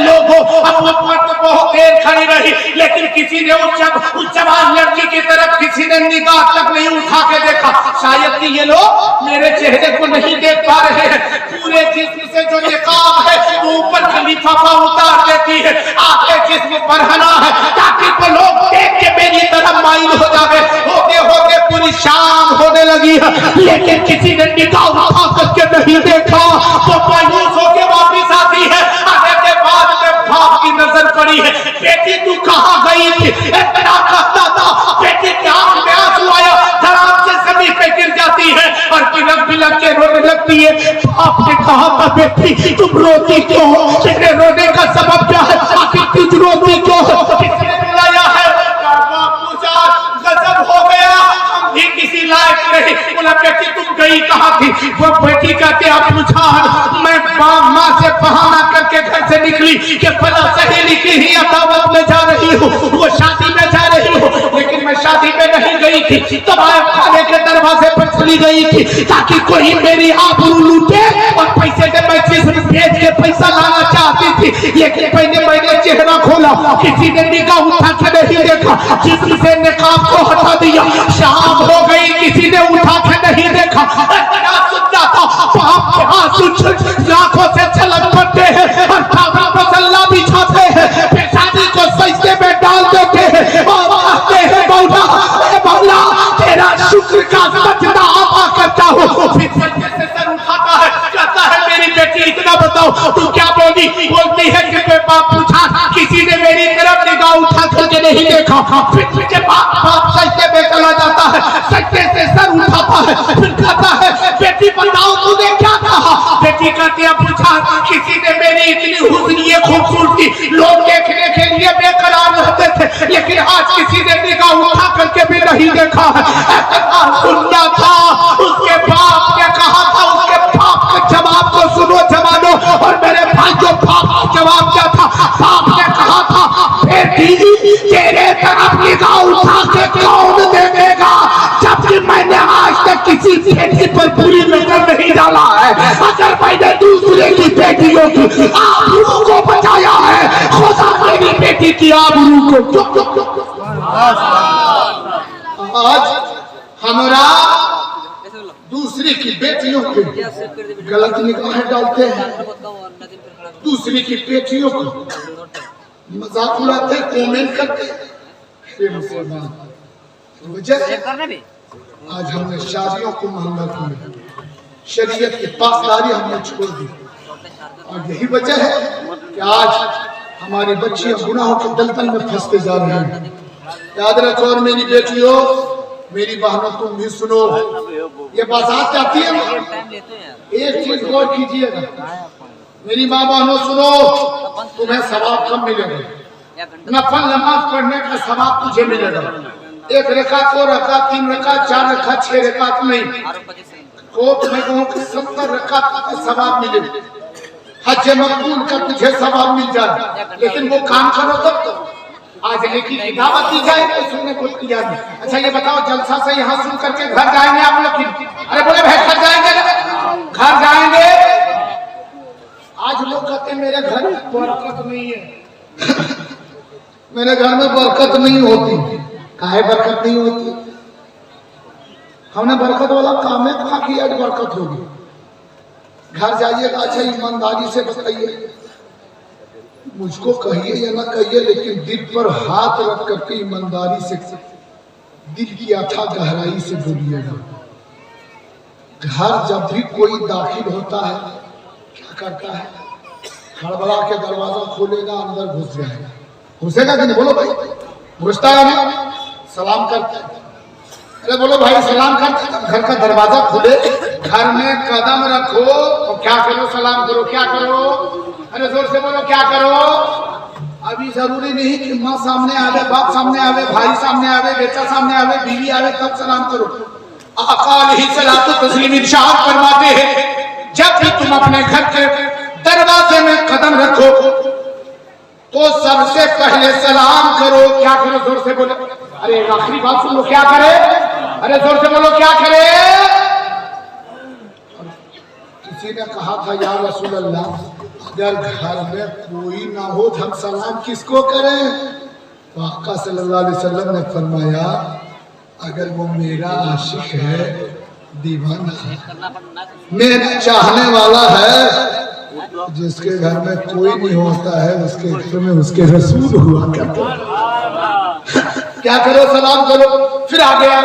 लोगों अब वो बहुत देर खड़ी रही, लेकिन किसी ने उस जवान लड़की की तरफ किसी ने निगाह तक नहीं उठा के देखा। शायद कि ये लोग मेरे चेहरे को नहीं देख पा रहे हैं। पूरे जिस्म से जो निकाब है वो ऊपर का लिफाफा उतार देती है, आगे जिस्म बढ़ना है ताकि वो लोग देख के मेरी तरफ माइल हो जावे। होते होते पूरी शाम होने लगी है, लेकिन किसी ने निगाह उठा करके नहीं देखा। तो मायूस होके वापिस आती है। आने के बाद में बाप की नजर पड़ी है। बेटी तू कहाँ गई थी? इतना कहता था, बेटी की आंख में आंसू आया, धड़ाम से जमीन पे गिर जाती है और बिलक बिलक के रोने लगती है। बाप ने कहा था, बेटी तुम रोती क्यों हो? तेरे रोने का सबब क्या है? आखिर तुझ रोती क्यों हो? किसने बुलाया है? पूछा, गजब हो गया, हम भी किसी लायक नहीं। बोला, बेटी तुम गई कहाँ थी? वो बेटी कहते हैं, पूछा मैं माँ से बहाना करके घर से निकली कि फला सहेली की ही दावत में जा रही हूँ, वो शादी में जा रही हूँ, लेकिन मैं शादी में नहीं गई थी। तबायब खाने के दरवाजे पर चली गई थी ताकि कोई मेरी आबरू लूटे और पैसे से मैं जिस्म भेज के पैसा लाना चाहती थी। लेकिन पहले मैंने चेहरा खोला, किसी ने निगाह उठा के नहीं देखा, जिस्म से निकाब को हटा दिया। शाम हो गई, किसी ने उठा के नहीं देखा। सुनता था बाप के आंसू आंखों से छलक पड़ते हैं और काबा मसल्ला बिछाते हैं, पेशानी को सजदे में डाल देते हैं और कहते हैं, मौला मौला तेरा शुक्र का सजदा अदा करता हूँ। फिर सजदे से सर उठाता है, कहता है, मेरी बेटी इतना बताओ तू क्या बोली? बोलती है कि मैं बाप पूछा, किसी ने मेरी तरफ निगाह उठा करके नहीं देखा। फिर के बाप सजदे में चला जाता है, सजदे से सर उठाता है, फिर कहता है, बेटी बताओ तूने क्या कहा? बेटी कहती है, पूछा, किसी ने मेरी इतनी हुस्न खूबसूरती लोग देखने के लिए बेकरार रहते थे, लेकिन आज किसी ने निगाह उठा करके भी नहीं देखा है। सुनना था, उसके बाप ने कहा था, उसके बाप के जवाब को सुनो जवानों। और मेरे भाई जो बाप का जवाब क्या था? बाप ने कहा था, बेटी तेरे तरफ निगाह उठा के कौन देखेगा, जबकि मैंने आज तक किसी बेटी पर बुरी नजर नहीं डाला है। अगर मैंने दूसरे की बेटियों की आबरू को बचाया है, खुदा मेरी बेटी की आबरू को। आज हमारा दूसरी की बेटियों पे गलत निगाहें डालते हैं, दूसरी की बेटियों को मजाक उड़ाते, कमेंट करते। मुसलमान आज हमने शादियों को महंगा किया, शरीयत की पासदारी हमने छोड़ दी, और यही वजह है कि आज हमारी बच्चियां गुनाहों के दलदल में फंसते जा रही हैं। याद रखो, और मेरी बेटियों, मेरी बहनों, तुम भी सुनो, ये बात आती है ना, एक चीज गौर कीजिएगा, मेरी माँ बहनों सुनो, तुम्हें सवाब कम मिलेगा। नफल नमाज पढ़ने का सवाब तुझे मिलेगा। एक रकात, 2 रकात, 3 रकात, 4 रकात, 6 रकात नहीं, तो तुम्हें कहूँ कि 70 रकात का सवाब मिले। हज मकबूल का तुझे सवाब मिल जाए, लेकिन वो काम करो तब तो। आज लेकिन दावत दी जाए तो सुनने को तैयार नहीं। अच्छा ये बताओ, जलसा से यहाँ सुन करके घर जाएंगे आप लोग? अरे बोले भाई घर जाएंगे, घर जाएंगे। आज लोग कहते मेरे घर में बरकत नहीं है मेरे घर में बरकत नहीं होती। काहे बरकत नहीं होती? हमने बरकत वाला काम है, कहा कि आज बरकत होगी। घर जाइएगा, अच्छा ईमानदारी से बताइए, मुझको कहिए या ना कहिए, लेकिन दिल पर हाथ रख करके ईमानदारी से, दिल की अथाह गहराई से बोलिएगा। घर जब भी कोई दाखिल होता है, क्या करता है? हड़बड़ा के दरवाजा खोलेगा, अंदर घुस जाएगा। घुसेगा कि नहीं? बोलो भाई, घुसता है नहीं? सलाम करता है। अरे बोलो भाई, सलाम करता है। घर का दरवाजा खुले, घर में कदम रखो तो क्या करो? सलाम करो। क्या करो? अरे जोर से बोलो, क्या करो? अभी जरूरी नहीं कि माँ सामने आवे, बाप सामने आवे, भाई सामने आवे, बेटा सामने आवे, बीवी आवे तब सलाम करो। आका अलैहिस्सलातु तस्लीम इरशाद फरमाते हैं, जब भी तुम अपने घर के दरवाजे में कदम रखो तो सबसे पहले सलाम करो। क्या करो? जोर से बोलो। अरे आखिरी बात सुन लो, क्या करे? अरे जोर से बोलो, क्या करे? किसी ने कहा था, या रसूल अल्लाह, अगर घर में कोई ना हो तो हम सलाम किसको करें? तो आका सल्लल्लाहु अलैहि वसल्लम ने फरमाया, अगर वो मेरा आशिक है, दीवाना है, मेरा चाहने वाला है, जिसके घर में कोई नहीं होता है उसके घर में उसके रसूल हुआ करते क्या करो, सलाम करो, फिर आ गया।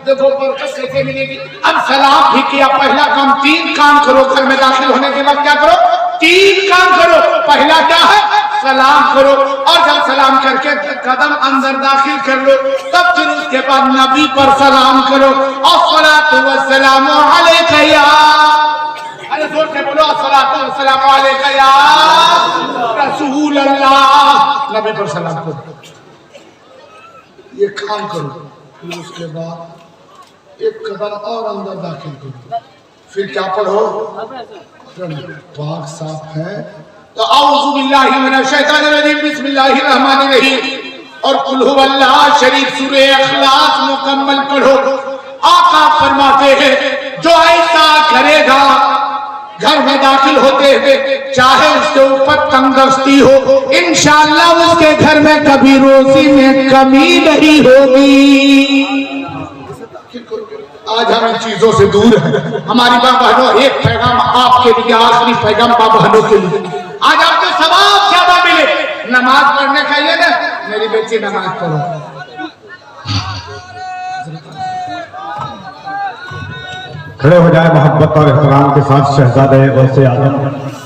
देखो बरकत कैसे मिलेगी। अब सलाम भी किया, पहला काम 3 काम करो। घर में दाखिल होने के बाद क्या करो? 3 काम करो। पहला क्या है? सलाम करो, और जब सलाम करके कदम अंदर दाखिल कर लो, तब फिर उसके बाद नबी पर सलाम करो। अस्सलातु वस्सलामु अलैका या, अरे जोर से बोलो, अस्सलातु वस्सलामु अलैका या रसूल अल्लाह। नबी पर सलाम करो, ये काम करो। फिर उसके बाद एक कदम और अंदर दाखिल करो। फिर क्या पढ़ो? पाक साफ है तो औज़ु बिल्लाहि मिनश शैतानिर रजीम, बिस्मिल्लाहिर रहमानिर रहीम और कुल हुवल्लाह शरीफ सूरे इखलास मुकम्मल पढ़ो। आका फरमाते हैं जो ऐसा करेगा घर में दाखिल होते हुए, चाहे उसके ऊपर तंगदस्ती हो, इंशाअल्लाह उसके घर में कभी रोजी में कमी नहीं होगी। आज हम इन चीजों से दूर हैं। हमारी माँ बहनों, एक पैगाम आपके लिए, आखिरी पैगाम माँ बहनों के लिए। आज आपको सवाब ज्यादा मिले नमाज पढ़ने का, ये ना मेरी बेटी नमाज पढ़ो। खड़े हो जाए मोहब्बत और एहतराम के साथ। शहजादे गौसे आजम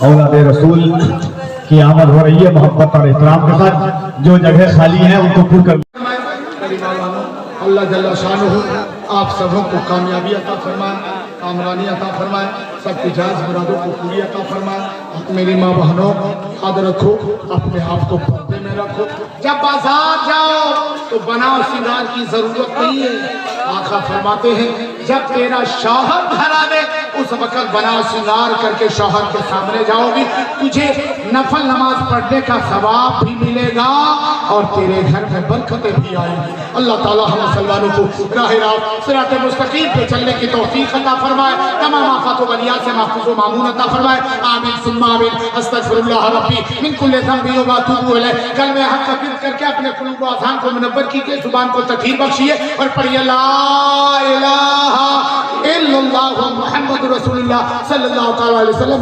औलाद रसूल की आमद हो रही है। मोहब्बत और एहतराम के साथ जो जगह खाली है उनको पूर्ण कर। अल्लाह जल्ला शानुहु आप सबों को कामयाबी अता फरमाए, कामरानी अता फरमाए, सबकी जायज़ मुरादों को पूरी अता फरमाए। मेरी माँ बहनों, याद रखो, अपने आप को पर्दे में रखो। जब बाजार जाओ तो बनाओ सिंगार की जरूरत नहीं है। आका फरमाते हैं जब तेरा शौहर घर आवे उस वक्त बनाओ सिंगार करके शौहर के सामने जाओगी, तुझे नफल नमाज पढ़ने का सवाब भी मिलेगा और तेरे घर में बरकतें भी आएंगी। अल्लाह ताला हम मुसलमानों को राह रास्त सिरात मुस्तकीम पे चलने की तौफीक अता फरमाए, तमाम आफात व बलियात से महफूज व मामून अता फरमाए। आमीन सुम्मा आमीन। अस्तगफिरुल्लाह रब्बी मिन कुल्लि ज़ंबि व अतूबु इलैह। कल में हक कबीर करके अपने कुलूब व अज़हान को मुनव्वर कीजिए, जुबान को तत्हीर बख्शिए और पढ़िए ला इलाहा इल्लल्लाह मुहम्मदुर रसूलुल्लाह सल्लल्लाहु अलैहि वसल्लम।